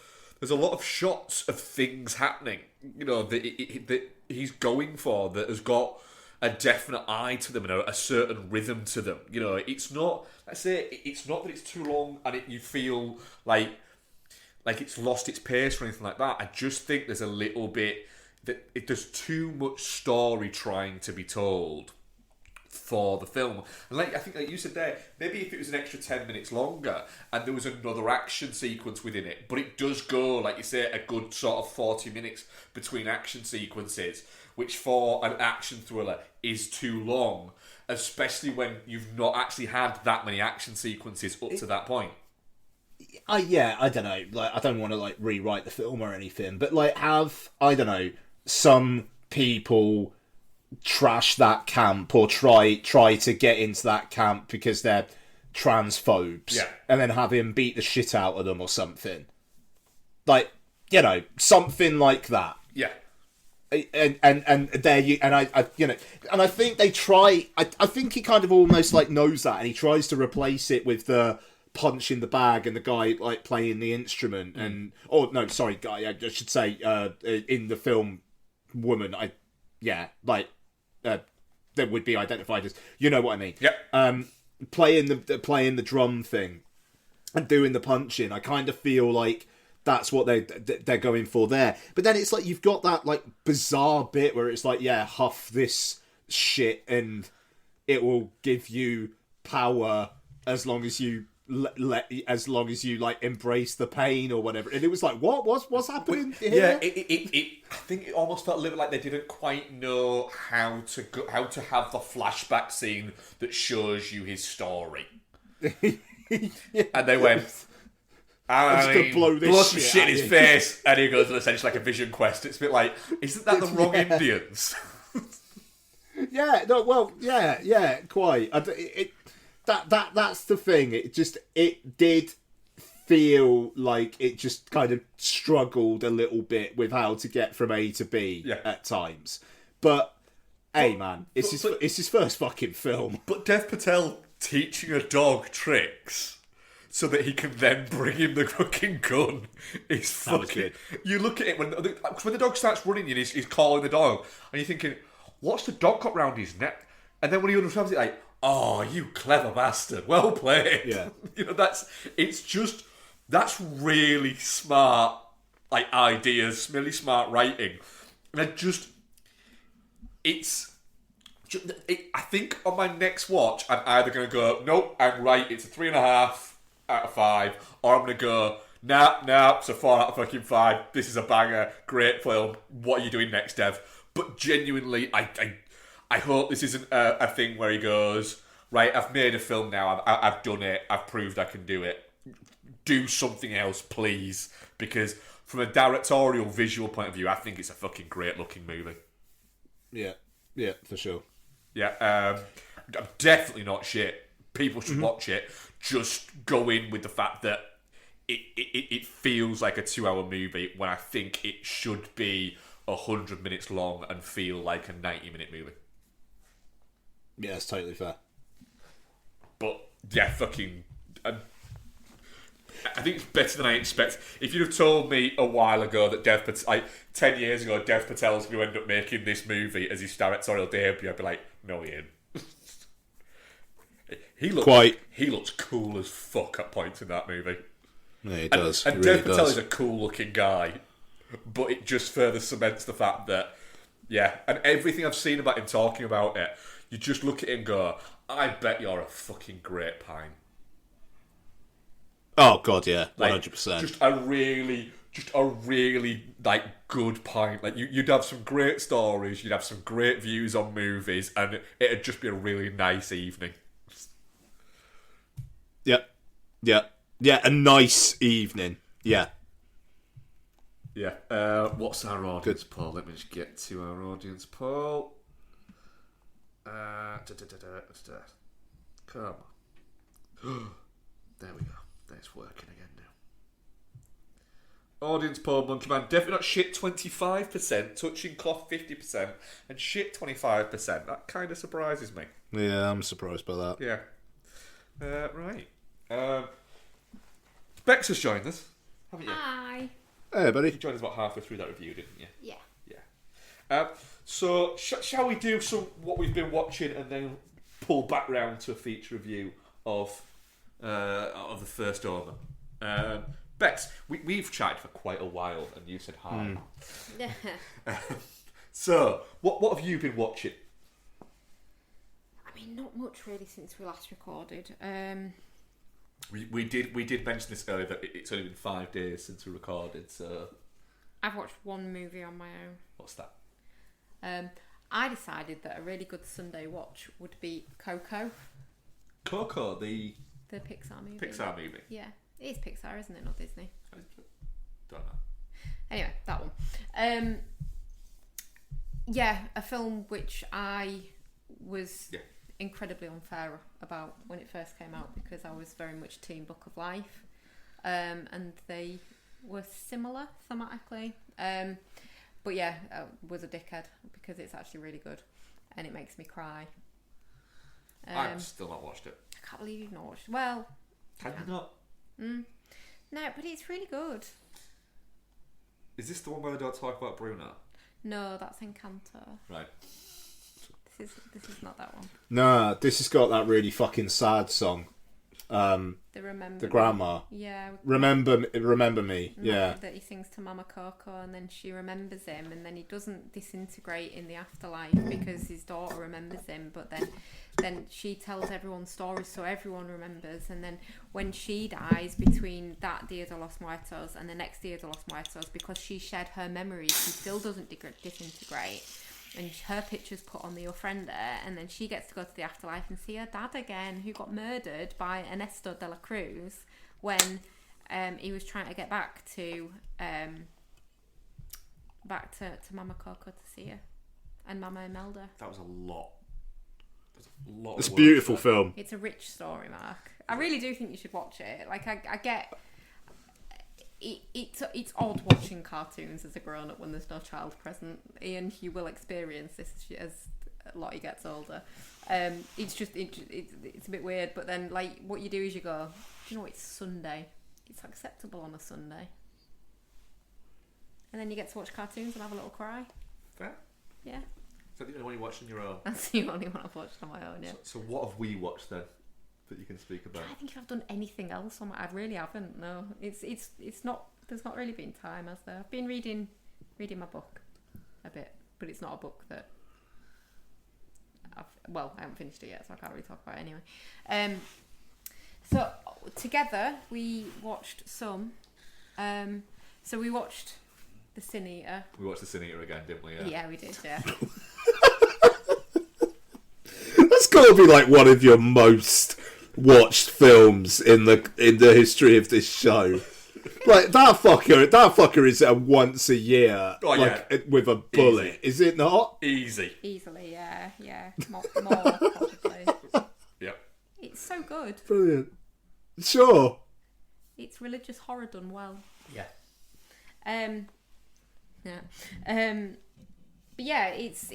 shots of things happening, you know, that he's going for, that has got a definite eye to them and a certain rhythm to them. You know, it's not, let's say, it's not that it's too long and you feel like it's lost its pace or anything like that. I just think there's a little bit that there's too much story trying to be told for the film. And I think like you said there, maybe if it was an extra 10 minutes longer and there was another action sequence within it, but it does go, like you say, a good sort of 40 minutes between action sequences, which for an action thriller is too long, especially when you've not actually had that many action sequences up to that point. I don't know. Like, I don't want to like rewrite the film or anything, but like, have, I don't know, some people trash that camp or try to get into that camp because they're transphobes, and then have him beat the shit out of them or something. Like, you know, something like that. Yeah. And there you, and I you know, and I think they try. I think he kind of almost like knows that, and he tries to replace it with the punch in the bag and the guy like playing the instrument, and guy. I should say in the film, woman. That would be identified as, you know what I mean. Yeah. Playing the drum thing. and doing the punching. I kind of feel like that's what they're going for there. But then it's like you've got that like bizarre bit where it's like, yeah, huff this shit and it will give you power as long as you like embrace the pain or whatever. And it was like, what's happening here? Yeah, I think it almost felt a little like they didn't quite know how to have the flashback scene that shows you his story. Yeah. And they went, blow some shit in his face, and he goes on essentially like a vision quest. It's a bit like, isn't that the wrong Indians? Yeah, no, well, yeah, quite. That's the thing. It did feel like it just kind of struggled a little bit with how to get from A to B at times. But hey, man, it's his first fucking film. But Dev Patel teaching a dog tricks so that he can then bring him the fucking gun is fucking... You look at it, when the dog starts running and he's calling the dog, and you're thinking, what's the dog got round his neck? And then when he understands it, like, oh, you clever bastard, well played. Yeah. That's really smart, like, ideas, really smart writing. And I think on my next watch, I'm either going to go, nope, I'm right, it's a 3.5 out of 5, or I'm going to go, nah, it's a 4 out of fucking 5, this is a banger, great film, what are you doing next, Dev? But genuinely, I hope this isn't a thing where he goes, right, I've made a film now, I've done it, I've proved I can do it. Do something else, please. Because from a directorial, visual point of view, I think it's a fucking great looking movie. Yeah, for sure. Yeah, definitely not shit. People should watch it. Just go in with the fact that it feels like a 2-hour movie when I think it should be 100 minutes long and feel like a 90-minute movie. Yeah, it's totally fair. But yeah, fucking... I think it's better than I expect. If you'd have told me a while ago that 10 years ago, Dev Patel's going to end up making this movie as his directorial debut, I'd be like, no, he ain't. He looks cool as fuck at points in that movie. Yeah, he does. And Dev Patel is a cool looking guy, but it just further cements the fact that, yeah, and everything I've seen about him talking about it, you just look at it and go, I bet you're a fucking great pine. Oh god, yeah, 100%. Like, just a really like good pint. Like you'd have some great stories, you'd have some great views on movies, and it'd just be a really nice evening. Yeah, a nice evening. Yeah. What's our audience poll? Let me just get to our audience poll. Come on. There we go. It's working again now. Audience poll, Monkey Man. Definitely not shit 25%, touching cloth 50%, and shit 25%. That kind of surprises me. Yeah, I'm surprised by that. Yeah. Right. Bex has joined us, haven't you? Hi. Hey, buddy. You joined us about halfway through that review, didn't you? Yeah. So, shall we do what we've been watching and then pull back round to a feature review of the First Omen? Bex, we've chatted for quite a while, and you said hi. So, what have you been watching? I mean, not much really since we last recorded. We did mention this earlier that it's only been 5 days since we recorded. So I've watched one movie on my own. What's that? I decided that a really good Sunday watch would be Coco. Coco, the Pixar movie. Pixar movie. Yeah, it is Pixar, isn't it? Not Disney. I don't know. Anyway, that one. Yeah, a film which I was incredibly unfair about when it first came out because I was very much Team Book of Life, and they were similar thematically. But yeah, I was a dickhead because it's actually really good and it makes me cry. I've still not watched it. I can't believe you've not watched it. Well, can you not? No, but it's really good. Is this the one where they don't talk about Bruno? No, that's Encanto. Right. This is not that one. Nah, this has got that really fucking sad song. The The Remember The Me. grandma. Yeah. Remember me. Yeah. That he sings to Mama Coco, and then she remembers him, and then he doesn't disintegrate in the afterlife because his daughter remembers him. But then she tells everyone stories, so everyone remembers. And then when she dies, between that Dia de los Muertos and the next Dia de los Muertos, because she shared her memories, she still doesn't disintegrate. And her picture's put on the ofrenda, and then she gets to go to the afterlife and see her dad again, who got murdered by Ernesto de la Cruz when he was trying to get back to Mama Coco to see her, and Mama Imelda. That was a lot. It's a beautiful film. It's a rich story, Mark. I really do think you should watch it. Like, I get... It's odd watching cartoons as a grown-up when there's no child present. Ian, you will experience this as Lottie gets older. It's a bit weird, but then like what you do is you go, do you know what, it's Sunday. It's acceptable on a Sunday. And then you get to watch cartoons and have a little cry. Fair. Yeah. Is that the only one you watched on your own? That's the only one I've watched on my own, yeah. So what have we watched then that you can speak about? I think if I've done anything else on my... I really haven't, no. It's not... There's not really been time, has there? I've been reading my book a bit, but it's not a book that I haven't finished it yet, so I can't really talk about it anyway. So together we watched some. So we watched The Sin Eater. We watched The Sin Eater again, didn't we? Yeah, we did, yeah. That's got to be like one of your most watched films in the history of this show. Like that fucker is a once a year, with a bullet. Easy. Is it not? Easily, yeah. More probably. Yep. It's so good. Brilliant. Sure. It's religious horror done well. Yeah. Yeah. But yeah, it's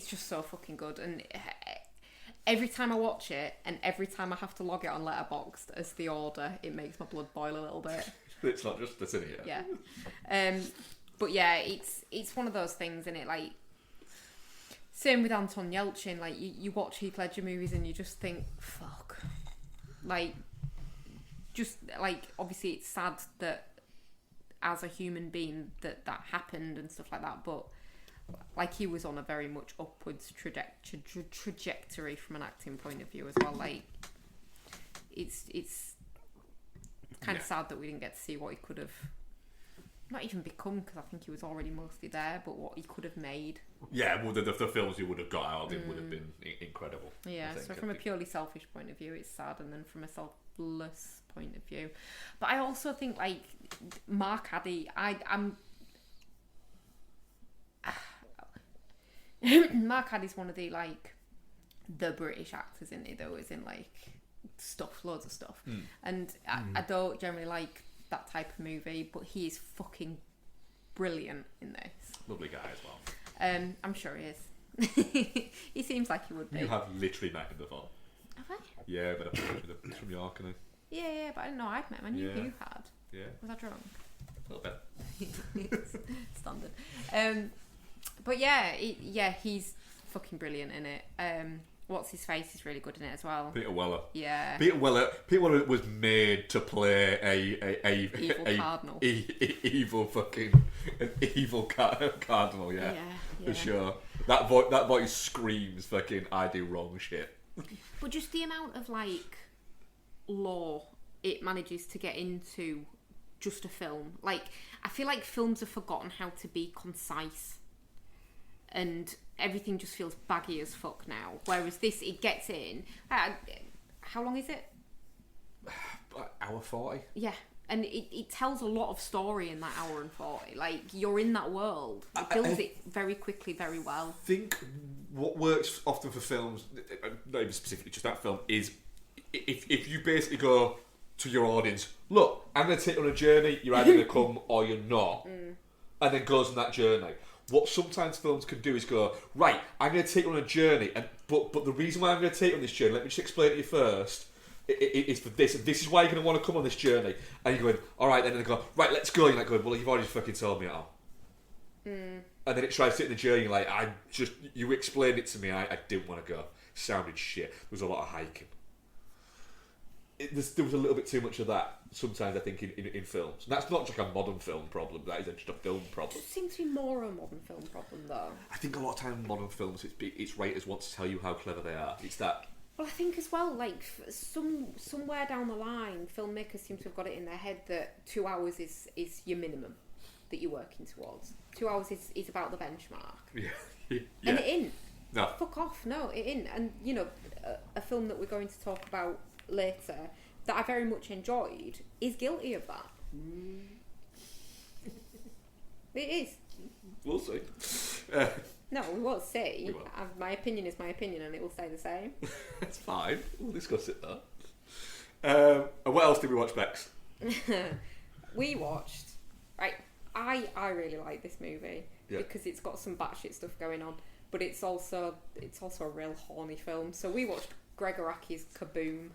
just so fucking good, and every time I watch it, and every time I have to log it on Letterboxd as the order, it makes my blood boil a little bit. It's not just The Sin Eater. Yeah. But yeah, it's one of those things, isn't it? Like, same with Anton Yelchin. Like, you watch Heath Ledger movies and you just think, fuck. Like, just like, obviously it's sad that as a human being that happened and stuff like that, but like he was on a very much upwards trajectory from an acting point of view as well. Like, it's kind of sad that we didn't get to see what he could have not even become, because I think he was already mostly there, but what he could have made. Yeah, well, the films he would have got out of would have been incredible. Yeah, so from a purely selfish point of view, it's sad, and then from a selfless point of view. But I also think, like, Mark Addy, Mark Addy's one of the, like, the British actors, isn't he, though, is in, like, loads of stuff. And I don't generally like that type of movie, but he is fucking brilliant in this. Lovely guy as well. I'm sure he is. He seems like he would be. You have literally met him before. Have I? Yeah, but he's from York, isn't he? Yeah, but I didn't know I'd met him. I knew you had. Yeah. Was I drunk? A little bit. Standard. But yeah, he's fucking brilliant in it. What's his face is really good in it as well. Peter Weller. Yeah. Peter Weller was made to play a evil cardinal. Evil fucking an evil cardinal. Yeah, for sure. That voice screams fucking I do wrong shit. But just the amount of like lore it manages to get into just a film. Like, I feel like films have forgotten how to be concise, and everything just feels baggy as fuck now. Whereas this, it gets in. How long is it? Hour 40. Yeah, and it tells a lot of story in that hour and 40. Like, you're in that world. It builds it very quickly, very well. I think what works often for films, not even specifically just that film, is if you basically go to your audience, look, I'm going to take you on a journey, you're either going to come or you're not, and then goes on that journey. What sometimes films can do is go, right, I'm going to take you on a journey, but the reason why I'm going to take you on this journey, let me just explain it to you first, it's for this, and this is why you're going to want to come on this journey. And you're going, alright, then they go, right, let's go. You're like going, well, you've already fucking told me how. And then it tries to take the journey, you're like, you explained it to me, I didn't want to go. Sounded shit. There was a lot of hiking. there was a little bit too much of that sometimes, I think, in films. And that's not just like a modern film problem, that is just a film problem. It seems to be more a modern film problem, though. I think a lot of time in modern films, it's writers want to tell you how clever they are. It's that... Well, I think as well, like, somewhere down the line, filmmakers seem to have got it in their head that 2 hours is your minimum that you're working towards. 2 hours is about the benchmark. Yeah. And it ain't. No. Fuck off, no, it ain't. And, you know, a film that we're going to talk about later that I very much enjoyed is guilty of that. It is. We'll see. No, we won't see. We won't. My opinion is my opinion, and it will stay the same. That's fine. We'll discuss it though. And what else did we watch, Bex? We watched. Right, I really like this movie because it's got some batshit stuff going on, but it's also a real horny film. So we watched Greg Araki's Kaboom.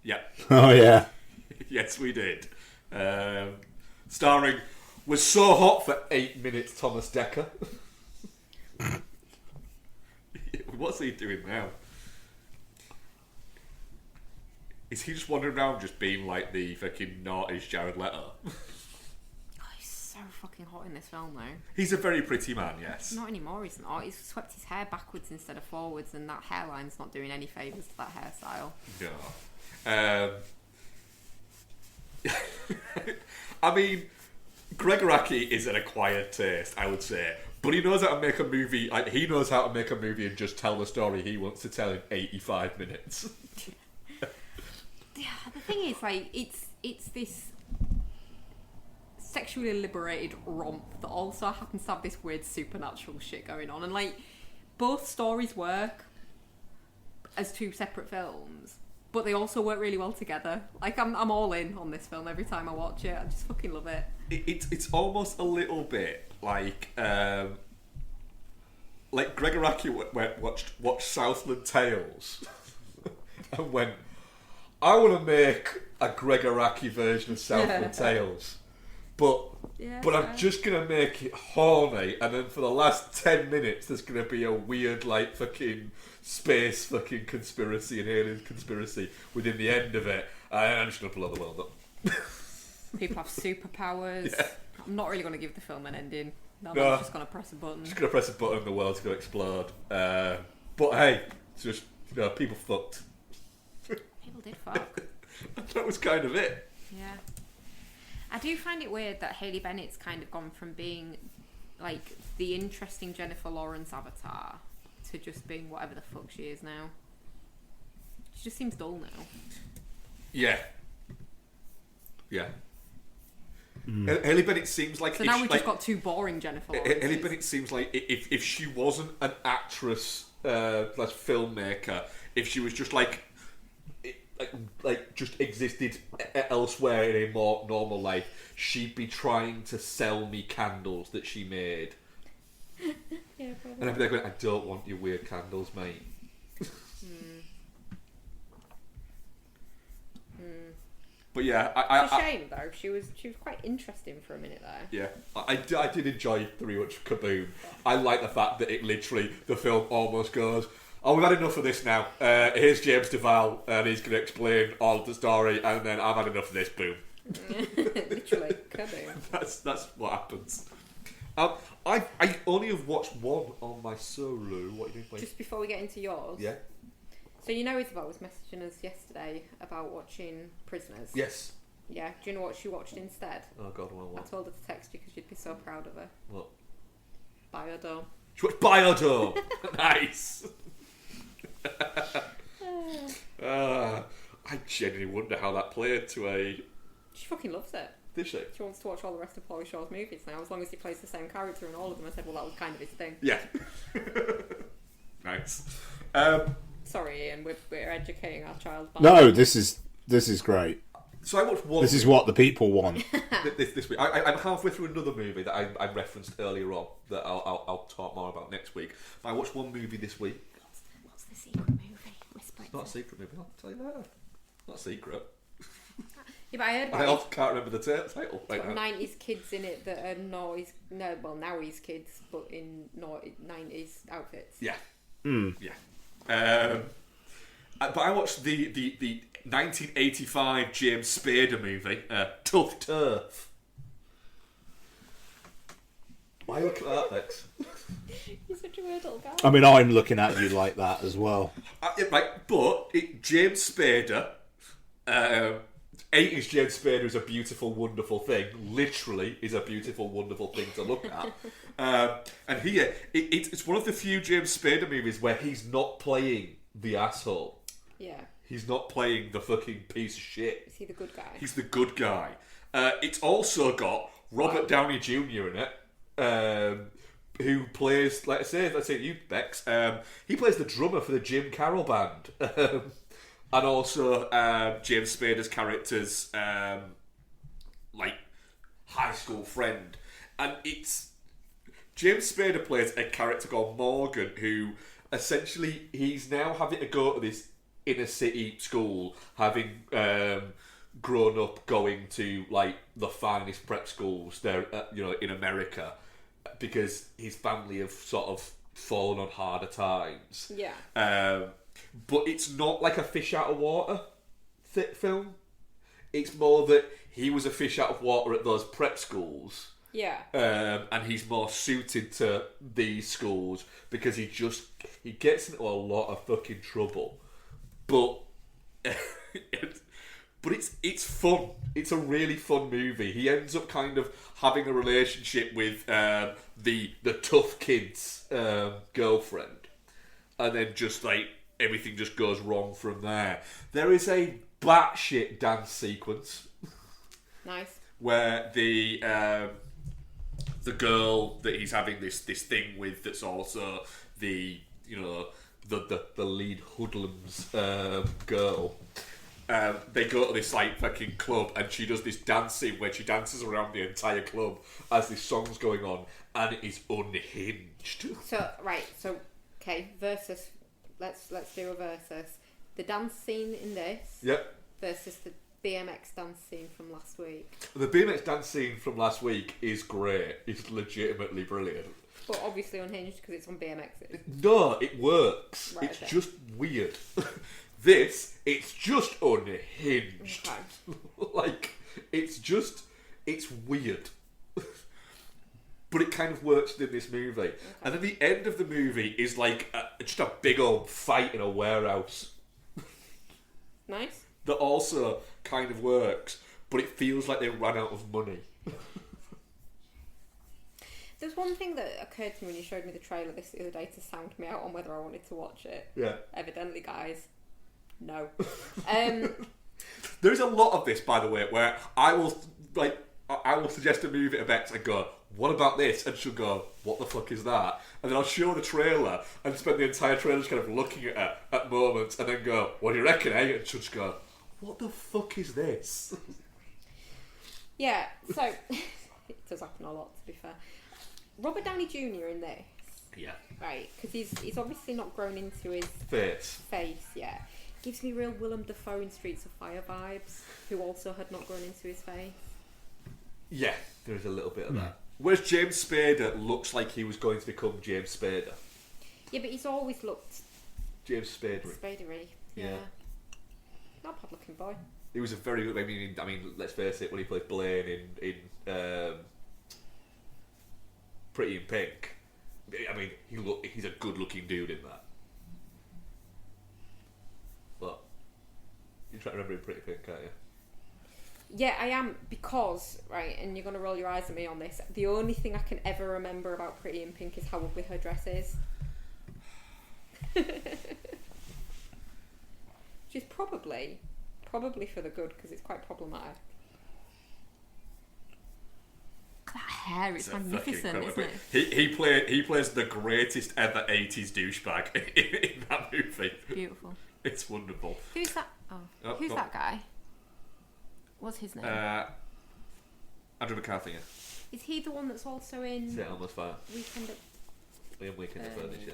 Yeah. Oh yeah. Yes, we did. Starring Was So Hot for 8 minutes, Thomas Dekker. What's he doing now? Is he just wandering around just being like the fucking naughty Jared Leto? Oh, he's so fucking hot in this film, though. He's a very pretty man, yes. Not anymore, he's not. He's swept his hair backwards instead of forwards, and that hairline's not doing any favours to that hairstyle. No. I mean, Greg Araki is an acquired taste, I would say. But he knows how to make a movie. Like, he knows how to make a movie and just tell the story he wants to tell in 85 minutes. Yeah, the thing is, like, it's this sexually liberated romp that also happens to have this weird supernatural shit going on, and like both stories work as two separate films, but they also work really well together. Like, I'm all in on this film every time I watch it. I just fucking love it. It's almost a little bit like Greg Araki watched Southland Tales and went, I want to make a Greg Araki version of Southland Tales, but I'm just gonna make it horny, and then for the last 10 minutes there's gonna be a weird like fucking space fucking conspiracy and alien conspiracy within the end of it, and I'm just gonna blow the world up. People have superpowers. Yeah. I'm not really going to give the film an ending. I'm No. just going to press a button. Just gonna press a button and the world's gonna explode. But hey, it's just, you know, people fucked. People did fuck. That was kind of it. Yeah. I do find it weird that Hayley Bennett's kind of gone from being like the interesting Jennifer Lawrence avatar to just being whatever the fuck she is now. She just seems dull now. Yeah. Yeah. Hayley Bennett seems like... So now we've just got two boring Jennifer Lawrences. Hayley Bennett seems like if she wasn't an actress slash filmmaker, if she was just like just existed elsewhere in a more normal life, she'd be trying to sell me candles that she made. Yeah, probably. And I'd be there going, I don't want your weird candles, mate. But yeah, it's a shame though. She was quite interesting for a minute there. Yeah, I did enjoy very much Kaboom. I like the fact that it literally, the film almost goes, oh, we've had enough of this now. Here's James Duval, and he's going to explain all of the story, and then I've had enough of this, boom. Literally, Kaboom. That's what happens. I only have watched one on my solo. What are you doing? Just before we get into yours. Yeah. So you know Isabel was messaging us yesterday about watching Prisoners. Yes. Yeah. Do you know what she watched instead? Oh God, what? I told her to text you because you'd be so proud of her. What? Biodome. She watched Biodome. Nice. I genuinely wonder how that played to a... She fucking loves it. Did she? She wants to watch all the rest of Pauly Shaw's movies now, as long as he plays the same character in all of them. I said, well, that was kind of his thing. Yeah. Nice. Sorry, Ian, we're educating our child. No, this is great. So I watched one... This is what the people want. this week. I'm halfway through another movie that I referenced earlier on that I'll talk more about next week. I watched one movie this week. What's the secret movie? Whisper it. It's not a secret movie, I'll tell you that. Not a secret. Yeah, but I heard about I also can't remember the title right got now. 90s kids in it that are noughties. No, well, now he's kids, but in 90s outfits. Yeah. Mm. Yeah. But I watched the 1985 James Spader movie, Tough Turf. Why are you looking at that, Lex? You're such a weird little guy. I mean, I'm looking at you like that as well. James Spader, 80s James Spader is a beautiful, wonderful thing. Literally, is a beautiful, wonderful thing to look at. And here, it's one of the few James Spader movies where he's not playing the asshole. Yeah. He's not playing the fucking piece of shit. Is he the good guy? He's the good guy. It's also got Robert Downey Jr. in it. Who plays, let's say you, Bex. He plays the drummer for the Jim Carroll band, and also James Spader's character's like high school friend, and it's James Spader plays a character called Morgan, who essentially he's now having to go to this inner city school, having grown up going to like the finest prep schools there, in America. Because his family have sort of fallen on harder times. Yeah. But it's not like a fish out of water film. It's more that he was a fish out of water at those prep schools. Yeah. And he's more suited to these schools because he gets into a lot of fucking trouble. But it's fun. It's a really fun movie. He ends up kind of having a relationship with the tough kid's girlfriend, and then just like everything just goes wrong from there. There is a batshit dance sequence. Nice. Where the girl that he's having this thing with, that's also the lead hoodlum's girl. They go to this like fucking club, and she does this dancing where she dances around the entire club as this song's going on, and it is unhinged. Okay, versus. Let's do a versus. The dance scene in this. Yep. Versus the BMX dance scene from last week. The BMX dance scene from last week is great. It's legitimately brilliant. But obviously unhinged because it's on BMXs. No, it works. Right, it's okay. just weird. This, it's just unhinged. Okay. It's weird. But it kind of works in this movie. Okay. And then the end of the movie is like just a big old fight in a warehouse. Nice. That also kind of works, but it feels like they ran out of money. There's one thing that occurred to me when you showed me the trailer the other day to sound me out on whether I wanted to watch it. Yeah. Evidently, guys, no. There's a lot of this, by the way, where I will suggest a movie to Bex and go, "What about this?" And she'll go, "What the fuck is that?" And then I'll show the trailer and spend the entire trailer just kind of looking at her at moments, and then go, "What do you reckon, eh?" And she'll just go, "What the fuck is this?" Yeah, so it does happen a lot, to be fair. Robert Downey Jr. in this. Yeah. Right, because he's obviously not grown into his Face yet. Gives me real Willem Dafoe in Streets of Fire vibes, who also had not grown into his face. Yeah, there's a little bit of that. Whereas James Spader looks like he was going to become James Spader. Yeah, but he's always looked James Spader. Spadery. Yeah. Not a bad looking boy. He was a very good. I mean, let's face it. When he played Blaine in Pretty in Pink, I mean, he's a good looking dude in that. What? You try to remember in Pretty Pink, can't you? Yeah, I am, because, right, and you're going to roll your eyes at me on this, the only thing I can ever remember about Pretty in Pink is how ugly her dress is. Which is probably for the good, because it's quite problematic. That hair is magnificent, isn't it? He plays the greatest ever 80s douchebag in that movie. Beautiful. It's wonderful. Who's that? Who's that guy? What's his name? Andrew McCarthy. Yeah. Is he the one that's also in Set Elmo's Fire? Weekend at Weekend at Bernie's,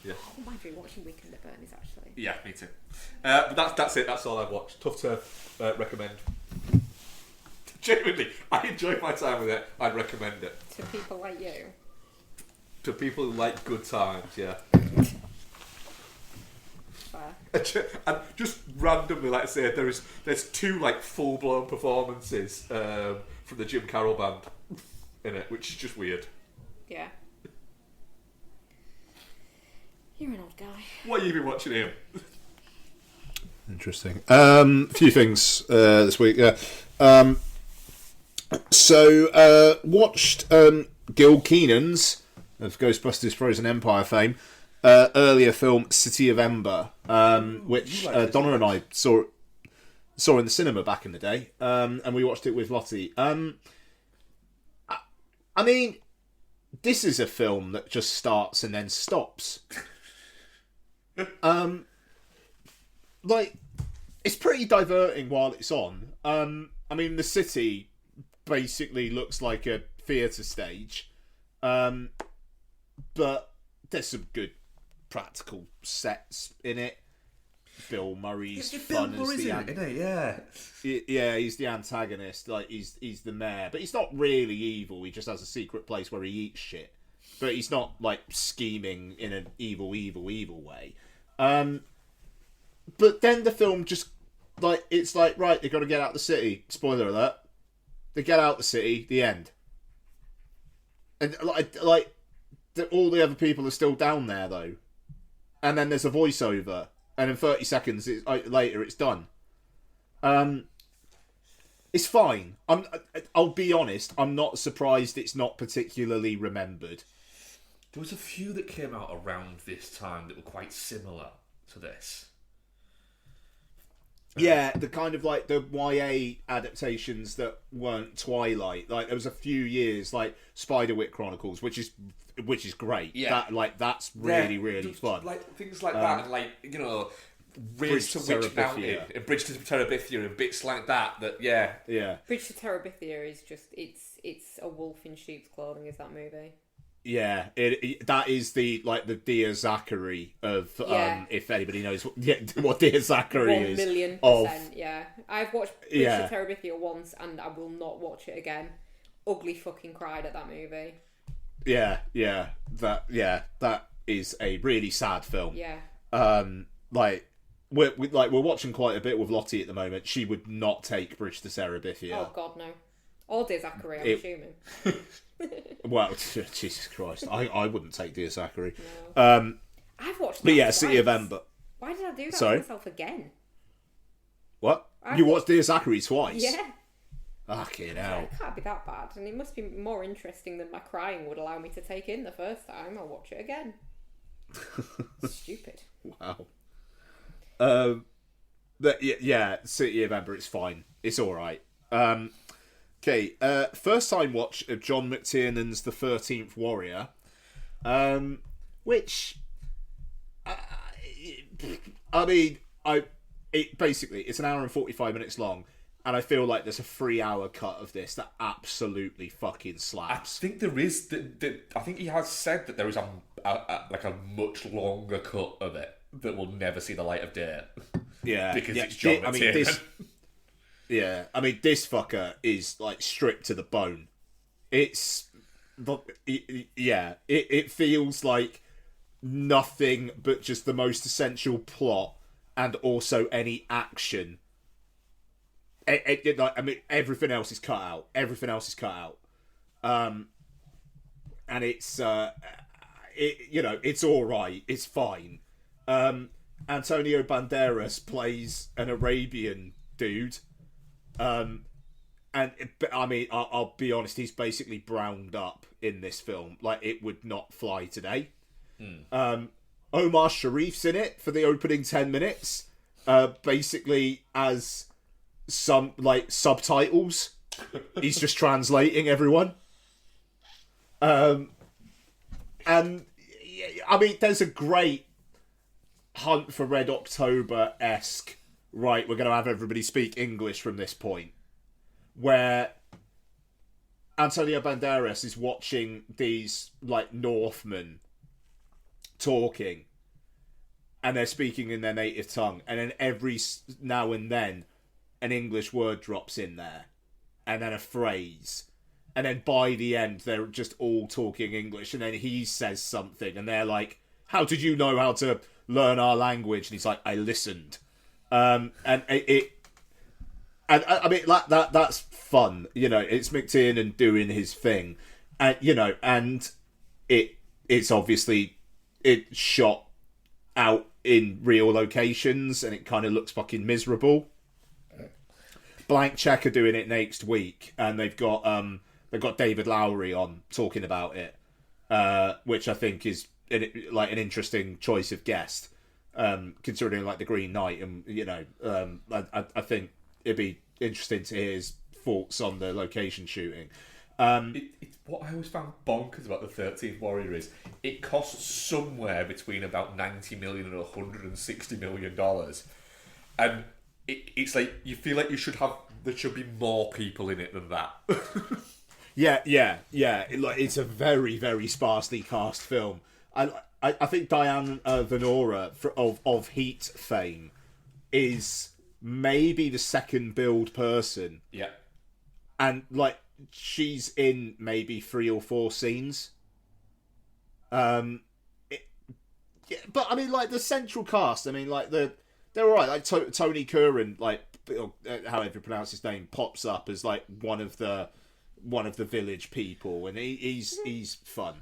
yeah. I might be watching Weekend at Bernie's actually. Yeah, me too. But that's it. That's all I've watched. Tough Turf. Recommend. Genuinely, I enjoyed my time with it. I'd recommend it to people like you. To people who like good times, yeah. Fair. And just randomly, like I say, there's 2 like full blown performances from the Jim Carroll band in it, which is just weird. Yeah. You're an old guy. What have you been watching, Ian? Interesting. Few things this week. Yeah. Watched Gil Keenan's of Ghostbusters: Frozen Empire fame earlier film City of Ember, which Donna and I saw in the cinema back in the day, and we watched it with Lottie. I mean, this is a film that just starts and then stops. Like, it's pretty diverting while it's on. I mean, the city basically looks like a theatre stage, but there's some good practical sets in it. Bill Murray's fun as the yeah, he's the antagonist. Like he's the mayor, but he's not really evil. He just has a secret place where he eats shit. But he's not like scheming in an evil way. But then the film just like it's like right, they got to get out the city. Spoiler alert: they get out the city. The end. And all the other people are still down there though, and then there's a voiceover. And in 30 seconds later, it's done. It's fine. I'll be honest. I'm not surprised it's not particularly remembered. There was a few that came out around this time that were quite similar to this. Yeah, the kind of like the YA adaptations that weren't Twilight. Like there was a few years like Spiderwick Chronicles, which is great. Yeah, that's really fun. Like things like that, and like Bridge to Witch Mountain, and Bridge to Terabithia, and bits like that. Yeah. Bridge to Terabithia is just it's a wolf in sheep's clothing. Is that movie? Yeah, that is the Dear Zachary of if anybody knows what Dear Zachary is. 1,000,000%. Yeah, I've watched Bridge to Terabithia once, and I will not watch it again. Ugly fucking cried at that movie. That is a really sad film. Yeah. We're watching quite a bit with Lottie at the moment. She would not take Bridge to Terabithia. Oh God, no. Or Dear Zachary, I'm assuming. Well, Jesus Christ, I wouldn't take Dear Zachary. No. I've watched. But yeah, twice. City of Ember. Why did I do that Sorry? to myself again? What? You watched Dear Zachary twice? Yeah. Fucking hell. It can't be that bad, and it must be more interesting than my crying would allow me to take in the first time. I'll watch it again. Stupid. Wow. City of Ember, it's fine. It's alright. Okay, first time watch of John McTiernan's The 13th Warrior, which, it's an hour and 45 minutes long, and I feel like there's a 3-hour cut of this that absolutely fucking slaps. I think there is. I think he has said that there is a much longer cut of it that will never see the light of day. Yeah, because it's John McTiernan. This fucker is like stripped to the bone. It feels like nothing but just the most essential plot and also any action. Everything else is cut out. And it's it's all right. It's fine. Antonio Banderas plays an Arabian dude. I'll be honest, he's basically browned up in this film. Like, it would not fly today. Omar Sharif's in it for the opening 10 minutes, basically as some, subtitles. He's just translating everyone. There's a great Hunt for Red October-esque, right, we're going to have everybody speak English from this point, where Antonio Banderas is watching these, Northmen talking, and they're speaking in their native tongue, and then every now and then an English word drops in there, and then a phrase, and then by the end they're just all talking English, and then he says something, and they're like, how did you know how to learn our language. And he's like, I listened. And I mean, that's fun. You know, it's McTiernan doing his thing. And, you know, and it's obviously, it's shot out in real locations and it kind of looks fucking miserable. Blank Check are doing it next week, and they've got David Lowery on talking about it, which I think is like an interesting choice of guest, considering like the Green Knight, and you know, I think it'd be interesting to hear his thoughts on the location shooting. It's what I always found bonkers about the 13th Warrior is it costs somewhere between about $90 million and $160 million, and it's like you feel like there should be more people in it than that. Yeah. It's a very, very sparsely cast film. I think Diane Venora of Heat fame is maybe the second build person. Yeah, and like she's in maybe 3 or 4 scenes. But I mean, like the central cast. I mean, like they're all right. Like Tony Curran, like however you pronounce his name, pops up as like one of the village people, and he's fun.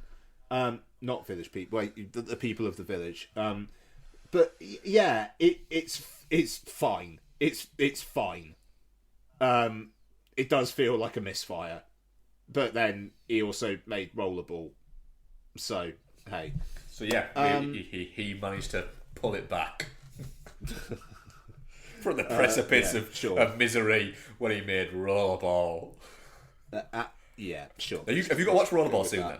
Not village people, wait, the people of the village. But yeah, it's fine. It's fine. It does feel like a misfire, but then he also made Rollerball, so hey. So yeah, he managed to pull it back from the precipice of misery when he made Rollerball. Yeah, sure. Have you got to watch Rollerball soon then?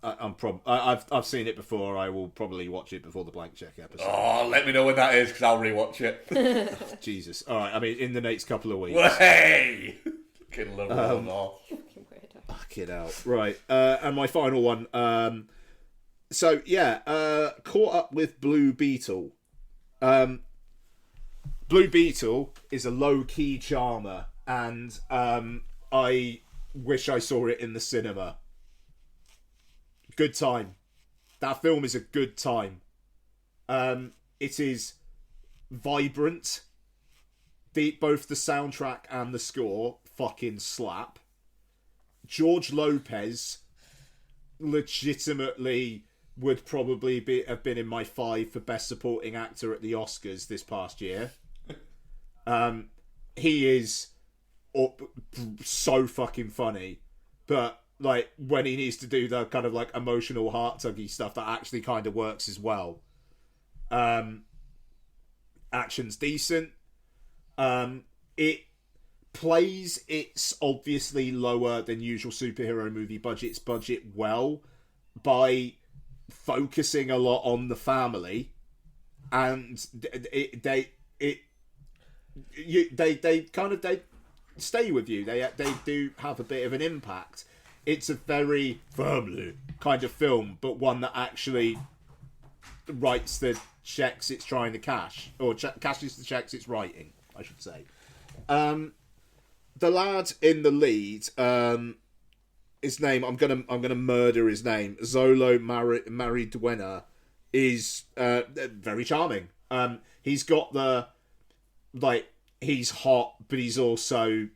I've seen it before. I will probably watch it before the Blank Check episode. Oh, let me know when that is, because I'll rewatch it. Jesus. All right. I mean, in the next couple of weeks. Well, hey, fucking love Rollerball. Fucking out. Right. And my final one. So yeah, caught up with Blue Beetle. Blue Beetle is a low-key charmer, and I wish I saw it in the cinema. Good time. That film is a good time. It is vibrant. Both the soundtrack and the score fucking slap. George Lopez legitimately would probably have been in my 5 for best supporting actor at the Oscars this past year. He is so fucking funny, but like when he needs to do the kind of like emotional heart tuggy stuff, that actually kind of works as well. Action's decent. It plays its obviously lower than usual superhero movie budget well by focusing a lot on the family, and they stay with you. They do have a bit of an impact. It's a very family kind of film, but one that actually writes the checks it's trying to cash, or cashes the checks it's writing, I should say. The lad in the lead, his name, I'm gonna murder his name. Zolo Mariduena is very charming. He's got the he's hot, but he's also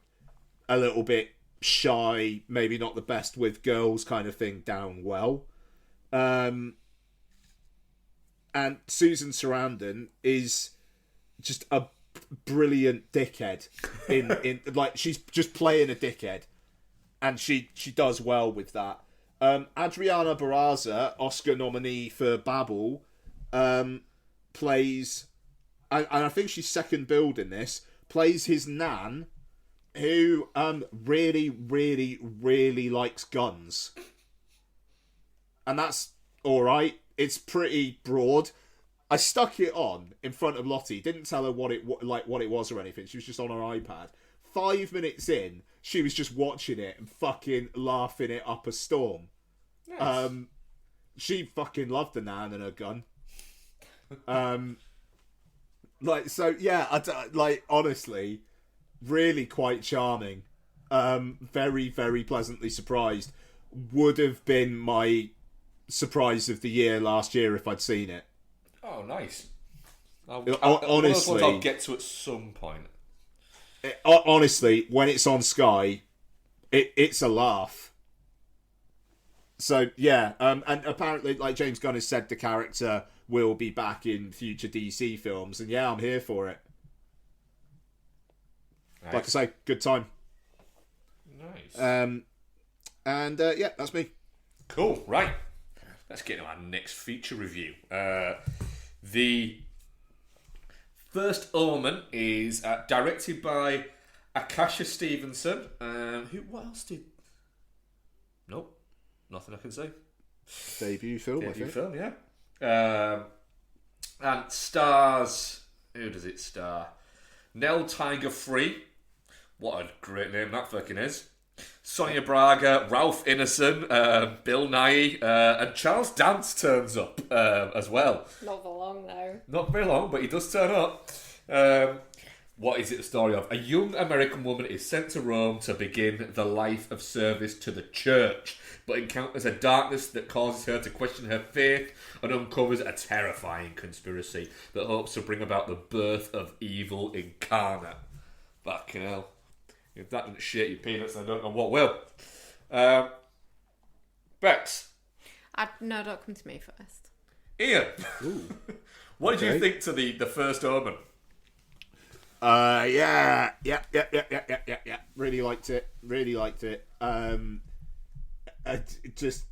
a little bit shy, maybe not the best with girls kind of thing down well. And Susan Sarandon is just a brilliant dickhead in like she's just playing a dickhead, and she does well with that. Adriana Barraza, Oscar nominee for Babel, plays, and I think she's second billed in this, plays his nan, who really, really, really likes guns. And that's alright. It's pretty broad. I stuck it on in front of Lottie. Didn't tell her what it was or anything. She was just on her iPad. 5 minutes in, she was just watching it and fucking laughing it up a storm. Nice. She fucking loved the nan and her gun. Honestly, really quite charming. Very, very pleasantly surprised. Would have been my surprise of the year last year if I'd seen it. Oh, nice. Honestly, I'll get to at some point. Honestly, when it's on Sky, it's a laugh. So yeah, and apparently, like James Gunn has said, the character will be back in future DC films, and yeah, I'm here for it. Nice. Like I say, good time. Nice. And yeah, that's me. Cool. Right. Let's get to our next feature review. The First Omen is directed by Akasha Stevenson. What else did? Nope. Nothing I can say. Debut film. Debut film, yeah. And stars. Who does it star? Nell Tiger Free. What a great name that fucking is. Sonia Braga, Ralph Ineson, Bill Nighy, and Charles Dance turns up as well. Not for long though. Not very long, but he does turn up. What is it the story of? A young American woman is sent to Rome to begin the life of service to the church, but encounters a darkness that causes her to question her faith and uncovers a terrifying conspiracy that hopes to bring about the birth of evil incarnate. Fucking hell. If that didn't shit your peanuts, I don't know what will. Bex. No, don't come to me first. Ian. What did you think to the First Omen? Yeah. Really liked it. Just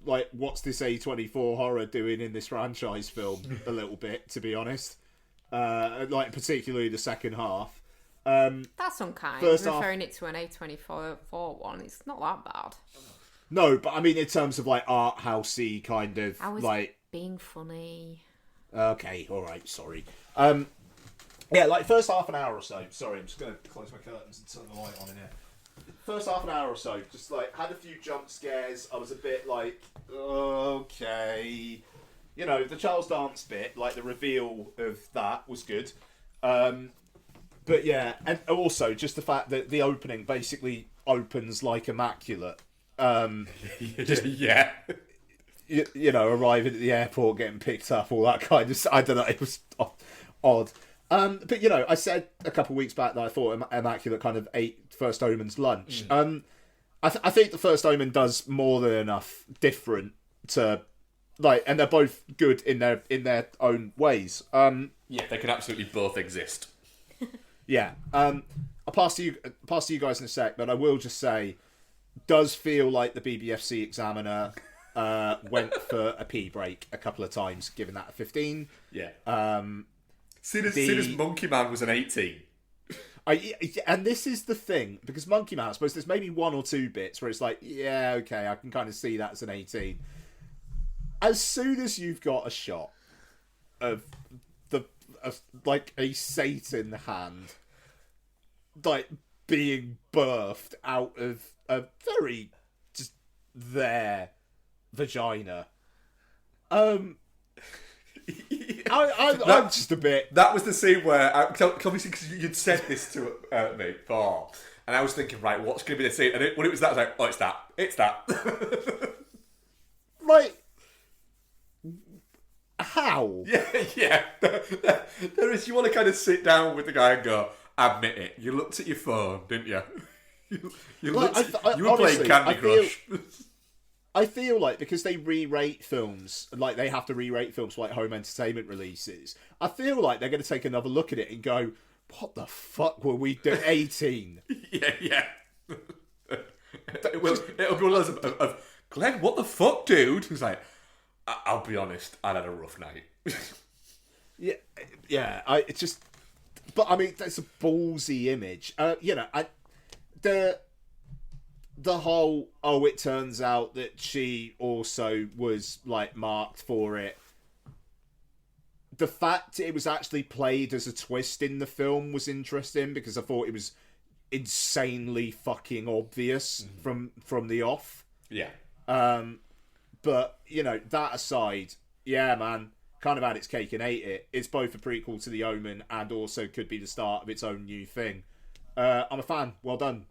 like, what's this A24 horror doing in this franchise film? A little bit, to be honest. Like particularly the second half. That's unkind. Referring it to an A24 one, it's not that bad. No, but I mean in terms of like art housey kind of I was like being funny. Okay, all right, sorry. Yeah, like first half an hour or so. Sorry, I'm just going to close my curtains and turn the light on in here. First half an hour or so, just like had a few jump scares. I was a bit like, okay, you know, the Charles Dance bit, like the reveal of that was good. But yeah, and also just the fact that the opening basically opens like Immaculate. Yeah. You know, arriving at the airport, getting picked up, all that kind of stuff. I don't know, it was odd. But you know, I said a couple of weeks back that I thought Immaculate kind of ate First Omen's lunch. I think the First Omen does more than enough different to like, and they're both good in their own ways. Yeah, they can absolutely both exist. Yeah. I'll pass to you guys in a sec, but I will just say, does feel like the BBFC Examiner went for a pee break a couple of times, giving that a 15. Yeah. Soon as Monkey Man was an 18. And this is the thing, because Monkey Man, I suppose there's maybe one or two bits where it's like, yeah, okay, I can kind of see that as an 18. As soon as you've got a shot of like a Satan hand, like being birthed out of a very just their vagina, I'm just a bit. That was the scene where, obviously, because you'd said this to me before, and I was thinking, right, what's going to be the scene? And when it was that, I was like, oh, it's that. Like, how? Yeah. There is. You want to kind of sit down with the guy and go, admit it. You looked at your phone, didn't you? You were playing Candy Crush. I feel like because they re-rate films, like they have to re-rate films for like home entertainment releases, I feel like they're going to take another look at it and go, what the fuck were we doing? 18. Yeah. It'll be one of those of Glenn, what the fuck, dude? He's like, I'll be honest, I had a rough night. Yeah. But I mean, that's a ballsy image. You know, the whole, it turns out that she also was like marked for it. The fact it was actually played as a twist in the film was interesting, because I thought it was insanely fucking obvious from the off. Yeah. But, you know, that aside, yeah, man, kind of had its cake and ate it. It's both a prequel to The Omen and also could be the start of its own new thing. I'm a fan. Well done.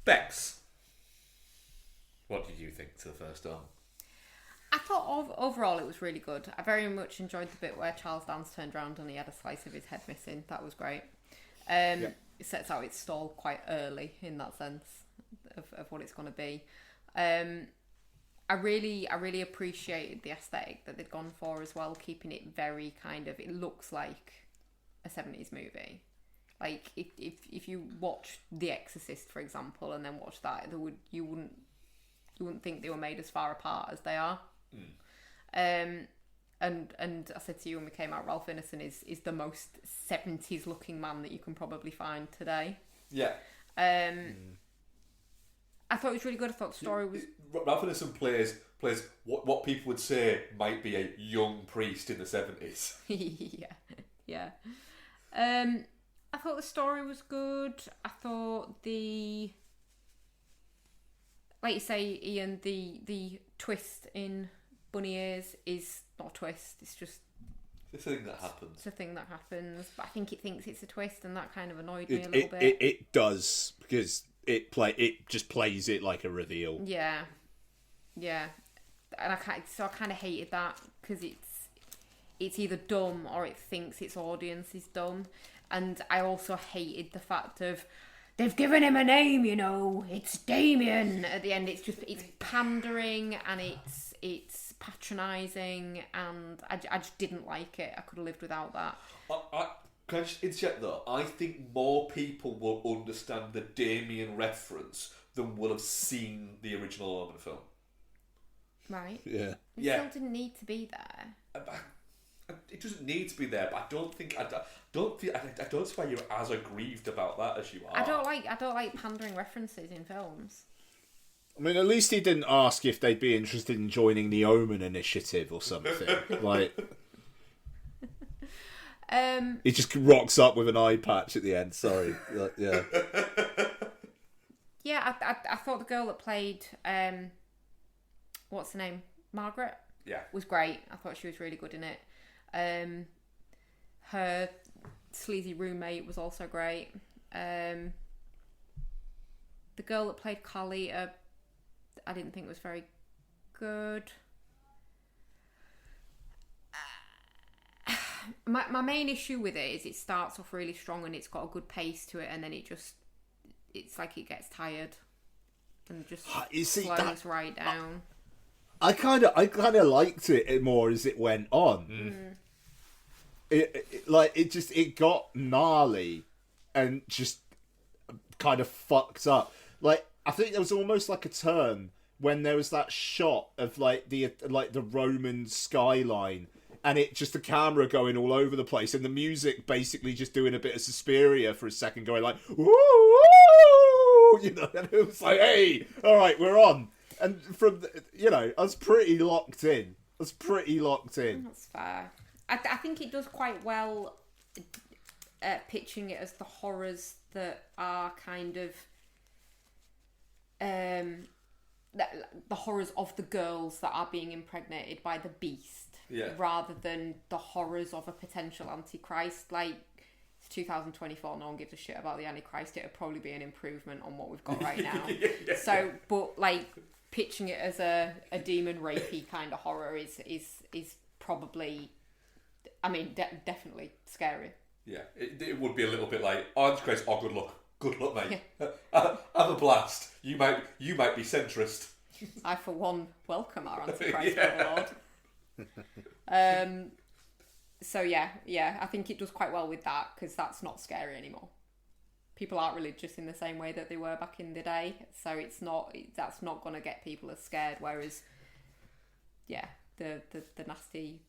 Bex, what did you think to the First Omen? I thought overall it was really good. I very much enjoyed the bit where Charles Dance turned around and he had a slice of his head missing. That was great. It sets out its stall quite early in that sense of what it's going to be. I really appreciated the aesthetic that they'd gone for as well, keeping it very kind of, it looks like a 70s movie. Like if you watch The Exorcist, for example, and then watch that, you wouldn't think they were made as far apart as they are. And I said to you when we came out, Ralph Ineson is the most 70s looking man that you can probably find today. Yeah. I thought it was really good. I thought the story was... Ralph Ineson plays what people would say might be a young priest in the 70s. yeah. I thought the story was good. I thought like you say, Ian, the twist in Bunny Ears is not a twist. It's just... It's a thing that happens. It's a thing that happens. But I think it thinks it's a twist, and that kind of annoyed me a little bit. It does, because it just plays it like a reveal. Yeah. And I kind of hated that, because it's either dumb or it thinks its audience is dumb. And I also hated the fact of, they've given him a name, it's Damien. At the end, it's pandering and it's patronising, and I just didn't like it. I could have lived without that. Can I just interject though? I think more people will understand the Damien reference than will have seen the original Omen film. Right. Yeah. It still didn't need to be there. It doesn't need to be there, but I don't see why you're as aggrieved about that as you are. I don't like pandering references in films. I mean, at least he didn't ask if they'd be interested in joining the Omen Initiative or something. He just rocks up with an eye patch at the end. Sorry. Yeah. Yeah, I thought the girl that played, what's her name? Margaret? Yeah. Was great. I thought she was really good in it. Her sleazy roommate was also great. The girl that played Carlita, I didn't think was very good. My main issue with it is it starts off really strong and it's got a good pace to it, and then it's like it gets tired and just slows right down. I kind of liked it more as it went on. It got gnarly and just kind of fucked up. Like, I think there was almost like a turn when there was that shot of the Roman skyline, and it just the camera going all over the place, and the music basically just doing a bit of Suspiria for a second, going like, woo, and it was like, hey, all right, we're on. And from I was pretty locked in. That's fair. I think it does quite well pitching it as the horrors that are kind of the horrors of the girls that are being impregnated by the beast, rather than the horrors of a potential Antichrist. Like, it's 2024, no one gives a shit about the Antichrist. It would probably be an improvement on what we've got right now. So, but like, pitching it as a demon rapey kind of horror is probably, I mean, definitely scary. Yeah, it would be a little bit like, Antichrist, good luck, mate. Have a blast. You might be centrist. I, for one, welcome our Antichrist, Lord. So yeah, I think it does quite well with that, because that's not scary anymore. People aren't religious in the same way that they were back in the day, so that's not going to get people as scared. Whereas, the nasty,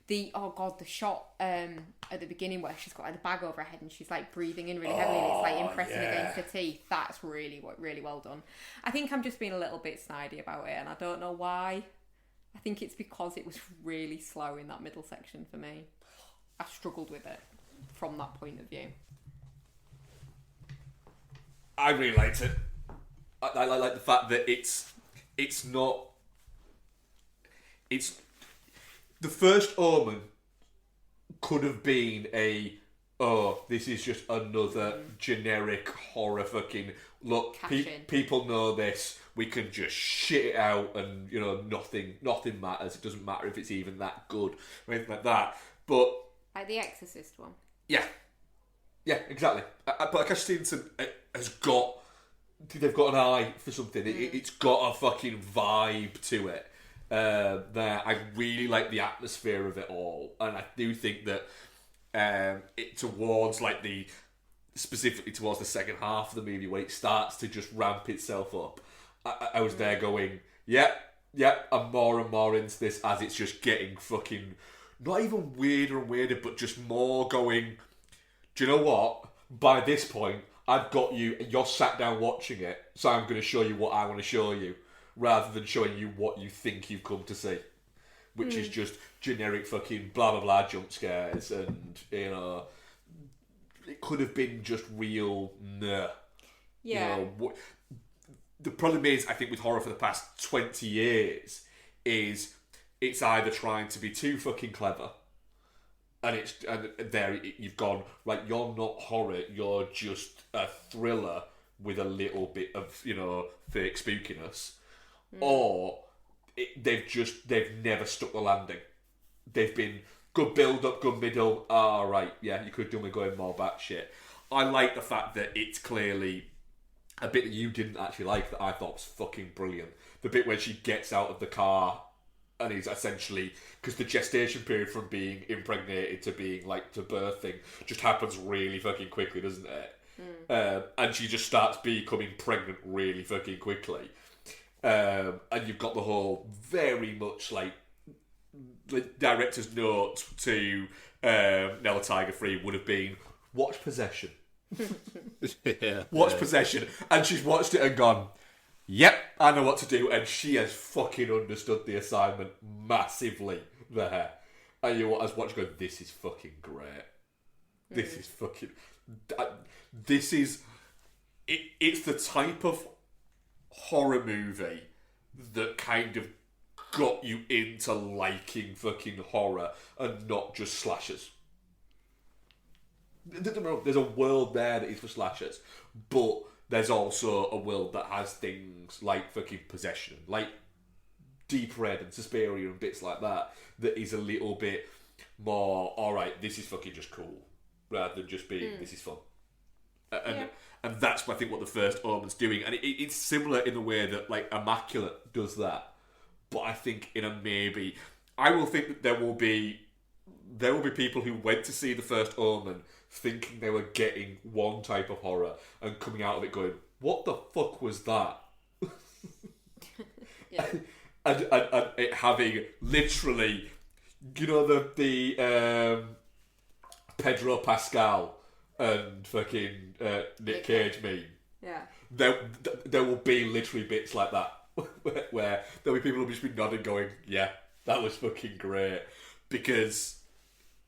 the shot at the beginning where she's got like the bag over her head and she's like breathing in really heavily, and it's like impressing against her teeth. That's really well done. I think I'm just being a little bit snidey about it, and I don't know why. I think it's because it was really slow in that middle section for me. I struggled with it from that point of view. I really liked it. I like the fact that it's the First Omen could have been a oh, this is just another generic horror fucking look. People know this. We can just shit it out, and nothing matters. It doesn't matter if it's even that good or anything like that. But like the Exorcist one. Yeah, exactly. But like Stevenson they've got an eye for something. It's got a fucking vibe to it. There, I really like the atmosphere of it all, and I do think that specifically towards the second half of the movie, when it starts to just ramp itself up, I was there going, I'm more and more into this as it's just getting fucking not even weirder and weirder, but just more going, do you know what? By this point, I've got you, you're sat down watching it, so I'm going to show you what I want to show you, rather than showing you what you think you've come to see, which is just generic fucking blah blah blah jump scares, and it could have been just real Yeah. The problem is, I think with horror for the past 20 years, is it's either trying to be too fucking clever, and you've gone, right, you're not horror, you're just a thriller with a little bit of fake spookiness, or they've never stuck the landing. They've been good build up, good middle. Right, yeah, you could have done with going more batshit. I like the fact that it's clearly a bit that you didn't actually like that I thought was fucking brilliant. The bit when she gets out of the car and is essentially, because the gestation period from being impregnated to being to birthing just happens really fucking quickly, doesn't it? And she just starts becoming pregnant really fucking quickly. And you've got the whole very much the director's note to Nella Tiger Free would have been, watch Possession. Watch Possession. And she's watched it and gone, yep, I know what to do. And she has fucking understood the assignment massively there. And you as watch go, this is fucking great. This is fucking... This is... It's the type of horror movie that kind of got you into liking fucking horror and not just slashers. There's a world there that is for slashers, but there's also a world that has things like fucking Possession, like Deep Red and Suspiria and bits like that is a little bit more, alright, this is fucking just cool, rather than just being, this is fun. And that's, I think, what the First Omen's doing. And it's similar in the way that, Immaculate does that. But I think I will think that there will be people who went to see the First Omen thinking they were getting one type of horror and coming out of it going, what the fuck was that? and it having literally, the Pedro Pascal and fucking Nick Cage meme. Yeah. There will be literally bits like that where there'll be people who'll just be nodding going, yeah, that was fucking great. Because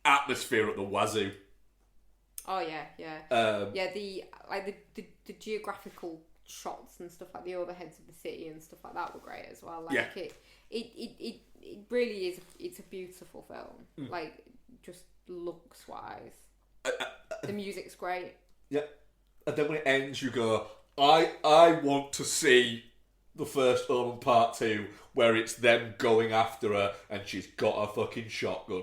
atmosphere at the wazoo. Oh yeah. The geographical shots and stuff, like the overheads of the city and stuff like that were great as well. It really is. It's a beautiful film. Just looks wise. The music's great. Yeah. And then when it ends, you go, I want to see the First Omen Part 2, where it's them going after her and she's got a fucking shotgun.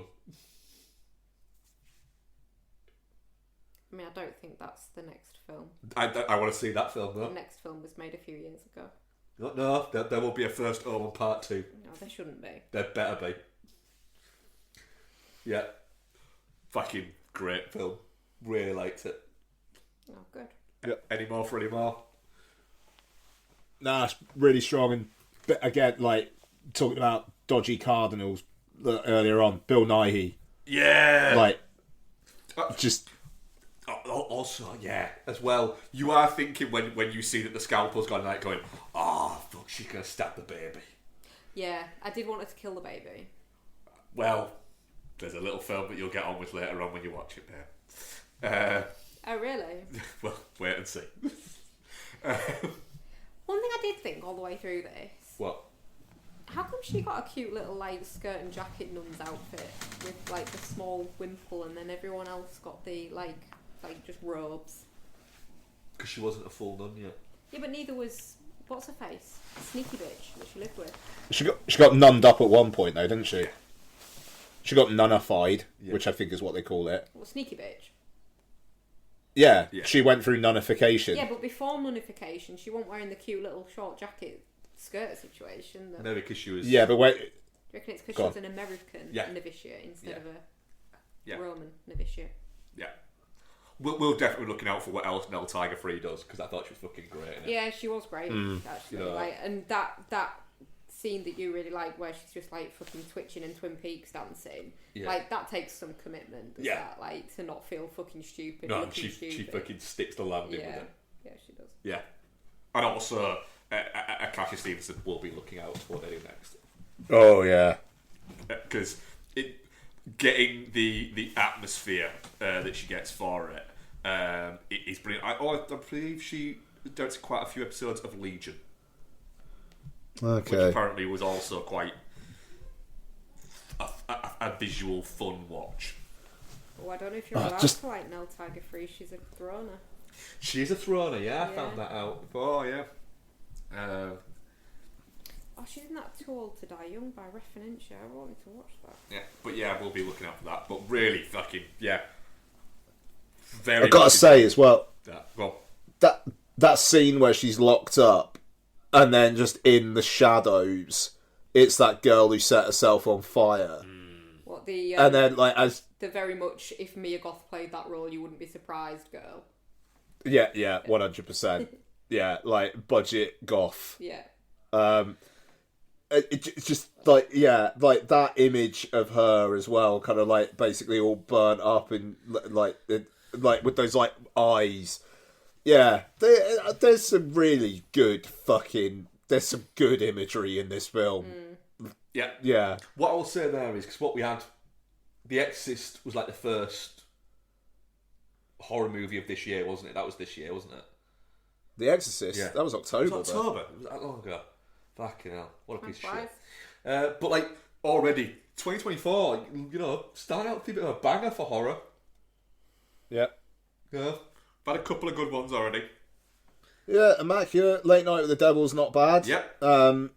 I mean, I don't think that's the next film. I want to see that film, though. The next film was made a few years ago. No, there will be a First Omen Part 2. No, there shouldn't be. There better be. Yeah. Fucking great film. Really liked it. Oh, good. Yeah. Any more? Nah, it's really strong. And again, talking about dodgy cardinals earlier on, Bill Nighy. Yeah. Just... Also, yeah, as well, you are thinking when you see that the scalpel's gone out going, fuck, she's going to stab the baby. Yeah, I did want her to kill the baby. Well, there's a little film that you'll get on with later on when you watch it now. Oh, really? Well, wait and see. One thing I did think all the way through this... What? How come she got a cute little like skirt and jacket nun's outfit with like the small wimple, and then everyone else got the like just robes? Because she wasn't a full nun yet. Yeah, but neither was what's her face, sneaky bitch that she lived with. She got nunned up at one point though, didn't she? She got nunnified, which I think is what they call it. Well, sneaky bitch. Yeah, she went through nunnification. Yeah, but before nunnification, she wasn't wearing the cute little short jacket skirt situation. No, because she was. Yeah, but wait. Do you reckon it's because she was an American novitiate instead of a Roman novitiate? Yeah. We'll definitely be looking out for what else Nell Tiger Free does, because I thought she was fucking great in it. Yeah, she was great, actually. Like, and that scene that you really like, where she's just like fucking twitching and Twin Peaks dancing, like that takes some commitment. Does that, like, to not feel fucking stupid. No, and she fucking sticks the landing with it. Yeah, she does. Yeah, and also Akashi Stevenson will be looking out for what they do next. Oh yeah, because getting the atmosphere that she gets for it is brilliant. I believe she directed quite a few episodes of Legion. Okay. Which apparently was also quite a visual fun watch. Oh, I don't know if you're allowed to like Nell Tiger Free. She's a throner. She's a throner, yeah. I found that out before, yeah. Oh, she's in that Too Old to Die Young by Referentia. I wanted to watch that. Yeah, but yeah, we'll be looking out for that. But really, fucking, yeah. Very. I've got to say as well, well, that scene where she's locked up and then just in the shadows, it's that girl who set herself on fire. What the and then like as the very much if Mia Goth played that role, you wouldn't be surprised, girl. Yeah, 100%. Yeah, like budget goth. Yeah. It's just like like that image of her as well, kind of like basically all burnt up and like with those like eyes. Yeah, there's some really good there's some good imagery in this film. Yeah. What I will say there is, because what we had, The Exorcist was like the first horror movie of this year, wasn't it? That was this year, wasn't it? The Exorcist? Yeah. That was October. It was October? Was that long ago? Fucking hell. What a piece of shit. But like, already, 2024, starting out with a bit of a banger for horror. Yeah. Yeah. I've had a couple of good ones already. Yeah, Immaculate, Late Night with the Devil's not bad. Yep. Yeah.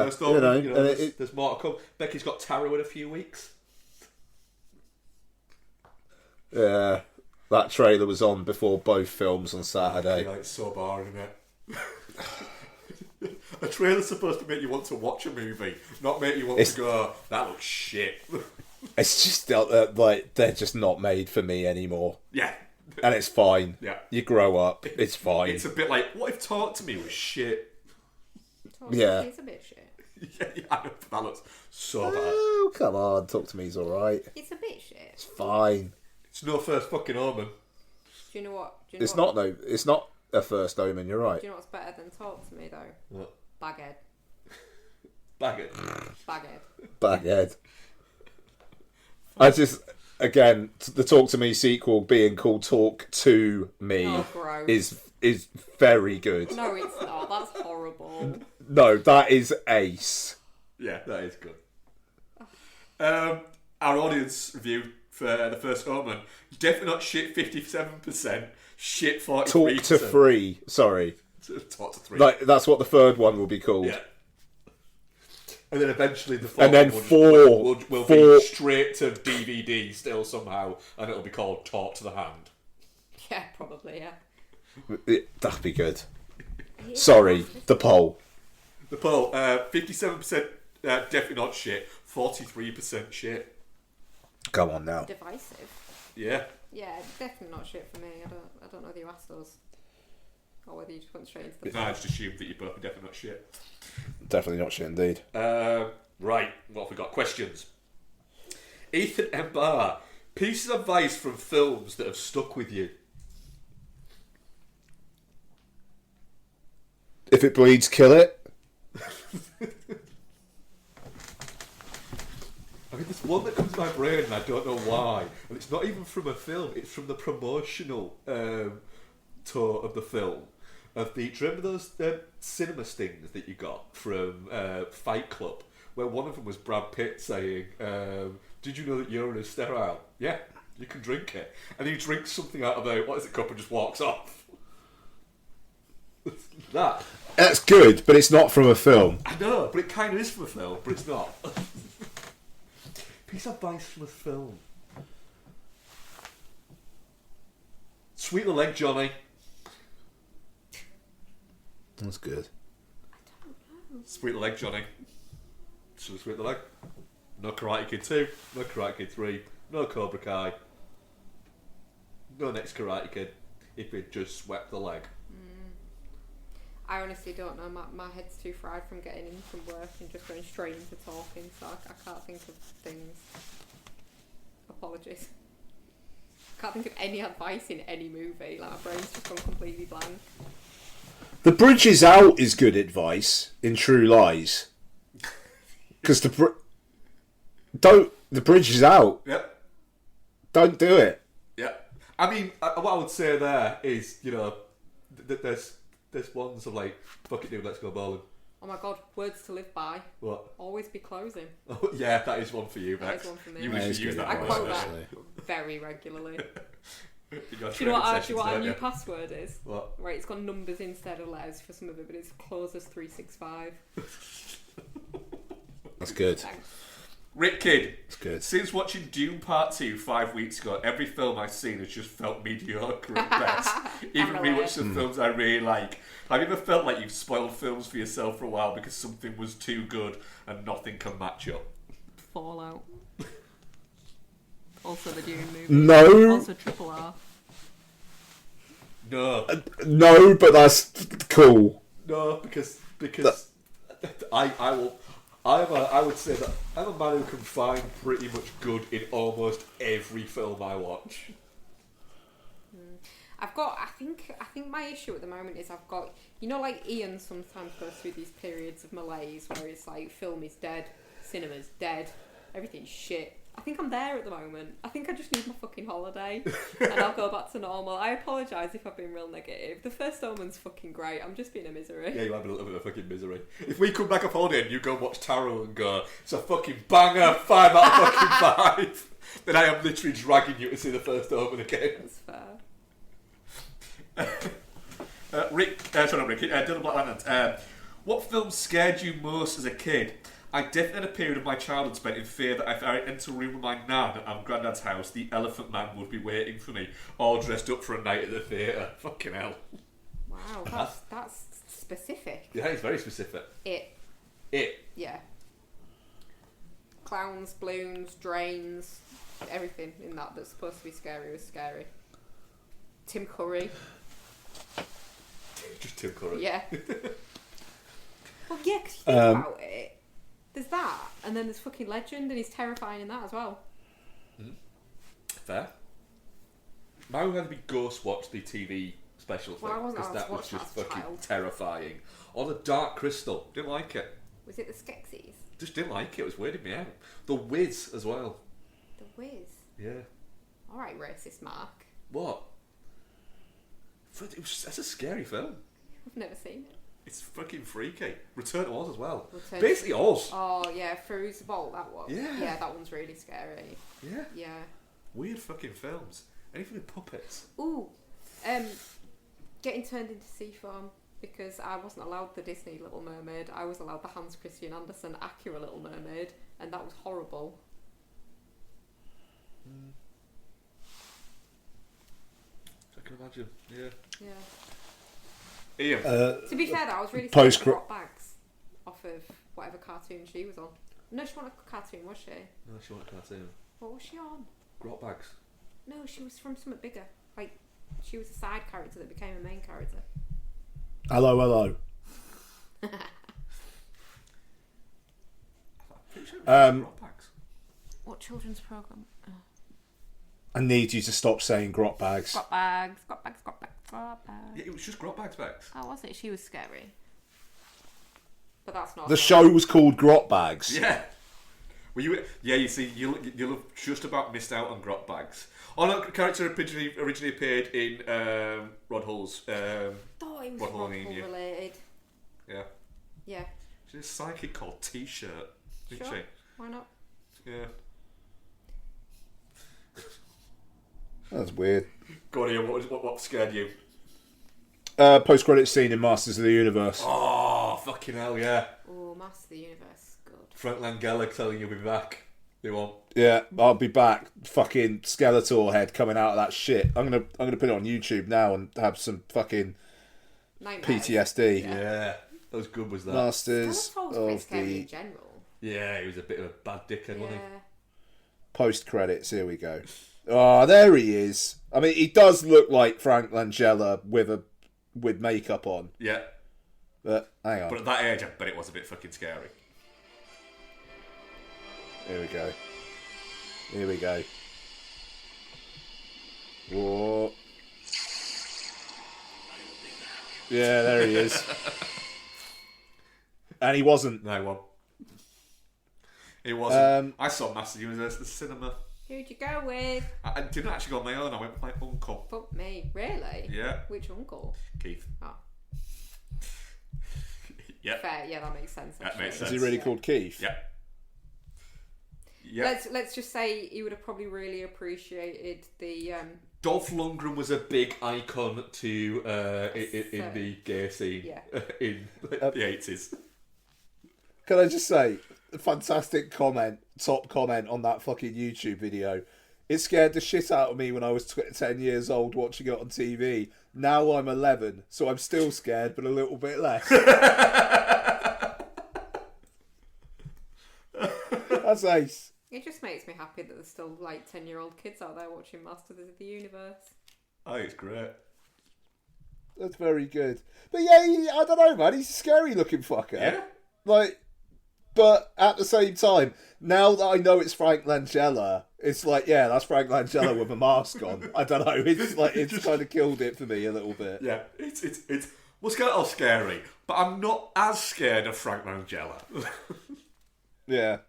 First Omen, there's more to come. Becky's got Tarot in a few weeks. Yeah. That trailer was on before both films on Saturday. Yeah, it's so boring, isn't it? A trailer's supposed to make you want to watch a movie, not make you want to go, that looks shit. It's just like they're just not made for me anymore. Yeah. And it's fine. Yeah. You grow up. It's fine. It's a bit like, what if Talk to Me was shit? It's a bit shit. Yeah, that looks so bad. Oh, come on. Talk to Me's alright. It's a bit shit. It's fine. It's no First fucking Omen. Do you know what? It's not a First Omen, you're right. Do you know what's better than Talk to Me, though? What? Baghead. Baghead. I just, again, the Talk to Me sequel being called Talk to Me is very good. No, it's not. That's horrible. No, that is ace. Yeah, that is good. Our audience review for the First Omen, definitely not shit 57%, shit 43%. Talk to Free, sorry. Talk to 3. Like, that's what the third one will be called. Yeah. And then eventually the fourth and then one will be straight to DVD still somehow, and it'll be called Talk to the Hand. Yeah, probably, yeah. That'd be good. Sorry, the poll. The poll, 57% definitely not shit, 43% shit. Come on now. Divisive. Yeah. Yeah, definitely not shit for me. I don't know whether you asked us. Or whether you just went straight into the poll. I just assumed that you're both definitely not shit. Definitely not shit indeed. Right, what have we got? Questions. Ethan M. Barr, pieces of advice from films that have stuck with you. If it bleeds, kill it. I mean, there's one that comes to my brain and I don't know why. And it's not even from a film, it's from the promotional tour of the film. of the. Do you remember those cinema stings that you got from Fight Club, where one of them was Brad Pitt saying, "Did you know that urine is sterile? Yeah, you can drink it." And he drinks something out of a cup and just walks off. That's good, but it's not from a film. I know, but it kind of is from a film, but it's not. Piece of advice from a film. Sweet the leg, Johnny. That's good. Sweet the leg, Johnny. Should have sweet the leg. No Karate Kid 2, no Karate Kid 3, no Cobra Kai, no next Karate Kid if it just swept the leg. I honestly don't know. My head's too fried from getting in from work and just going straight into talking, so I can't think of things. Apologies. Can't think of any advice in any movie. Like, my brain's just gone completely blank. The bridge is out is good advice in True Lies. Because the bridge is out. Yep. Don't do it. Yeah. I mean, what I would say there is, you know, there's ones of like, fuck it, dude, let's go bowling. Oh my god, words to live by. What? Always be closing. Oh, yeah, that is one for you, Max. That is one for me. You should use that I one. quote that very regularly. Do you know what our new password is? What? Right, it's got numbers instead of letters for some of it, but it's closes 365. That's good. Thanks. Rick Kidd. That's good. Since watching Dune Part 2 5 weeks ago, every film I've seen has just felt mediocre at best. Even rewatched some films I really like. Have you ever felt like you've spoiled films for yourself for a while because something was too good and nothing can match up? Fallout. Also the Dune movie. No. Also Triple R. No. No, but that's cool. No, because I would say that I'm a man who can find pretty much good in almost every film I watch. I think my issue at the moment is I've got, you know, like Ian sometimes goes through these periods of malaise where it's like film is dead, cinema's dead, everything's shit. I think I'm there at the moment. I think I just need my fucking holiday and I'll go back to normal. I apologise if I've been real negative. The First Omen's fucking great. I'm just being a misery. Yeah, you have a little bit of fucking misery. If we come back off holiday and you go and watch Tarot and go, it's a fucking banger, 5 out of fucking 5, then I am literally dragging you to see the First Omen again. That's fair. Dylan Blackland. What film scared you most as a kid? I definitely had a period of my childhood spent in fear that if I entered a room with my nan at Grandad's house, the Elephant Man would be waiting for me, all dressed up for a night at the theatre. Fucking hell. Wow, that's specific. Yeah, it's very specific. It. Yeah. Clowns, balloons, drains, everything in that that's supposed to be scary was scary. Tim Curry. Just Tim Curry. Yeah. Well, yeah, because you think about it. There's that, and then there's fucking Legend, and he's terrifying in that as well. Fair. Mine had to be Ghost Watch, the TV special thing, because that was just fucking terrifying. Or the Dark Crystal, didn't like it. Was it the Skeksis? Just didn't like it. It was weirding me out. The Wiz as well. The Wiz. Yeah. All right, racist Mark. What? That's a scary film. I've never seen it. It's fucking freaky. Return to Oz as well. Basically Oz. Oh yeah, Feru's Vault, that one. Yeah. Yeah, that one's really scary. Yeah. Yeah. Weird fucking films. Anything with puppets. Ooh. Getting turned into Seafoam because I wasn't allowed the Disney Little Mermaid. I was allowed the Hans Christian Andersen Acura Little Mermaid, and that was horrible. I can imagine. Yeah. Yeah. Ian. To be fair though, I was really scared of Grot Bags off of whatever cartoon she was on. No, she wasn't a cartoon, was she? No, she wasn't a cartoon. What was she on? Grot Bags. No, she was from something bigger. Like, she was a side character that became a main character. Hello. Grot Bags. What children's programme? I need you to stop saying grot bags. Grot Bags. Yeah, it was just Grot Bags. Oh, was it? She was scary. But that's not... The show was called Grot Bags. Yeah. Were you? Yeah, you see, you'll have just about missed out on grot bags. Oh no, character originally appeared in Rod Hull's. Thought it was Rod Hull related. Yeah. Yeah. She's a psychic called T-shirt, isn't Sure. she? Why not? Yeah. That's weird. Go on, Ian, what scared you? Post-credit scene in Masters of the Universe. Oh, fucking hell, yeah. Oh, Master of the Universe. Good. Frank Langella telling you he'll be back. They won't. Yeah, I'll be back. Fucking Skeletor head coming out of that shit. I'm gonna put it on YouTube now and have some fucking Nightmares. PTSD. Yeah. How good was that? Masters Skeletor's of pretty scary the in general. Yeah, he was a bit of a bad dickhead, wasn't he? post-credits. Here we go. Oh, there he is. I mean, he does look like Frank Langella with makeup on. Yeah. But hang on. But at that age, I bet it was a bit fucking scary. Here we go. Here we go. Whoa. Yeah, there he is. And he wasn't. No, he wasn't. He wasn't. I saw Master Universe at the cinema. Who'd you go with? I didn't actually go on my own. I went with my uncle. Fuck me. Really? Yeah. Which uncle? Keith. Oh. Yeah. Fair. Yeah, that makes sense. That makes Is sense. he really called Keith? Yeah. Yeah. Let's just say he would have probably really appreciated the. Dolph Lundgren was a big icon to in the gay scene in the 80s. Can I just say, a fantastic top comment on that fucking YouTube video. It scared the shit out of me when I was 10 years old watching it on TV. Now I'm 11, so I'm still scared, but a little bit less. That's ace. It just makes me happy that there's still like 10-year-old kids out there watching Masters of the Universe. I think it's great. That's very good. But yeah, I don't know, man. He's a scary looking fucker. Yeah. Like, but at the same time, now that I know it's Frank Langella, it's like, yeah, that's Frank Langella with a mask on. I don't know. It's like it's kind of killed it for me a little bit. Yeah, it's well, Skeletor's scary, but I'm not as scared of Frank Langella. Yeah.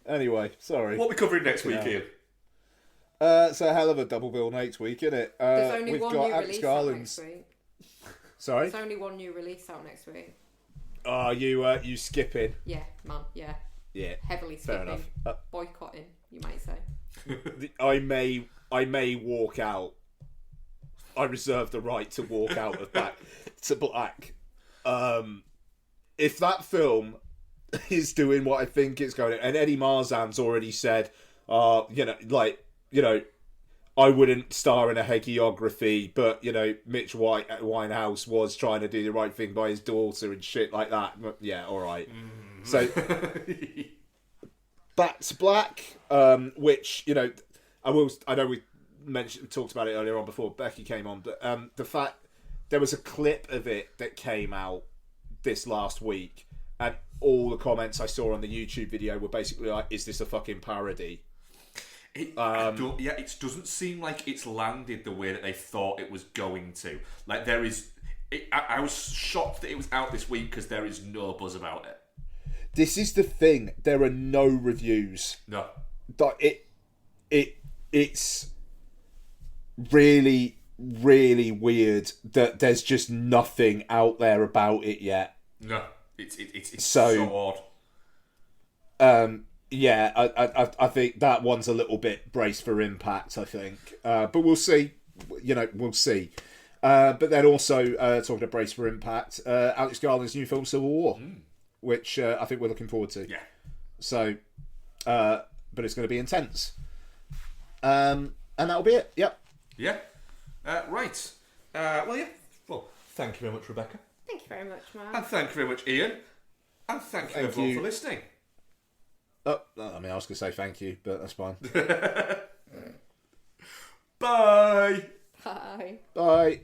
Anyway, sorry. What are we covering next week, Ian? It's a hell of a double bill next week, isn't it? There's only we've one got new Alex release out Garland's. next week. Sorry? There's only one new release out next week. Oh, you skipping? Yeah, man. Yeah. Yeah. Heavily Fair skipping. enough. Boycotting, you might say. I may walk out. I reserve the right to walk out of Back to Black. If that film is doing what I think it's going to, and Eddie Marzan's already said, I wouldn't star in a hagiography, but Mitch Winehouse was trying to do the right thing by his daughter and shit like that. Yeah, all right. So Back to Black, which I know we talked about it earlier on before Becky came on, but the fact there was a clip of it that came out this last week, and all the comments I saw on the YouTube video were basically like, "Is this a fucking parody?" It doesn't seem like it's landed the way that they thought it was going to. Like there is, I was shocked that it was out this week because there is no buzz about it. This is the thing. There are no reviews. No. It's really, really weird that there's just nothing out there about it yet. No, it's so odd. Yeah, I think that one's a little bit braced for impact, I think. But we'll see. We'll see. But then also, talking of brace for impact, Alex Garland's new film, Civil War, which I think we're looking forward to. Yeah. So, but it's going to be intense. And that'll be it. Yep. Yeah. Right. Well, thank you very much, Rebecca. Thank you very much, Mark. And thank you very much, Ian. And thank you everyone for listening. Oh, I mean, I was going to say thank you, but that's fine. Bye. Bye. Bye.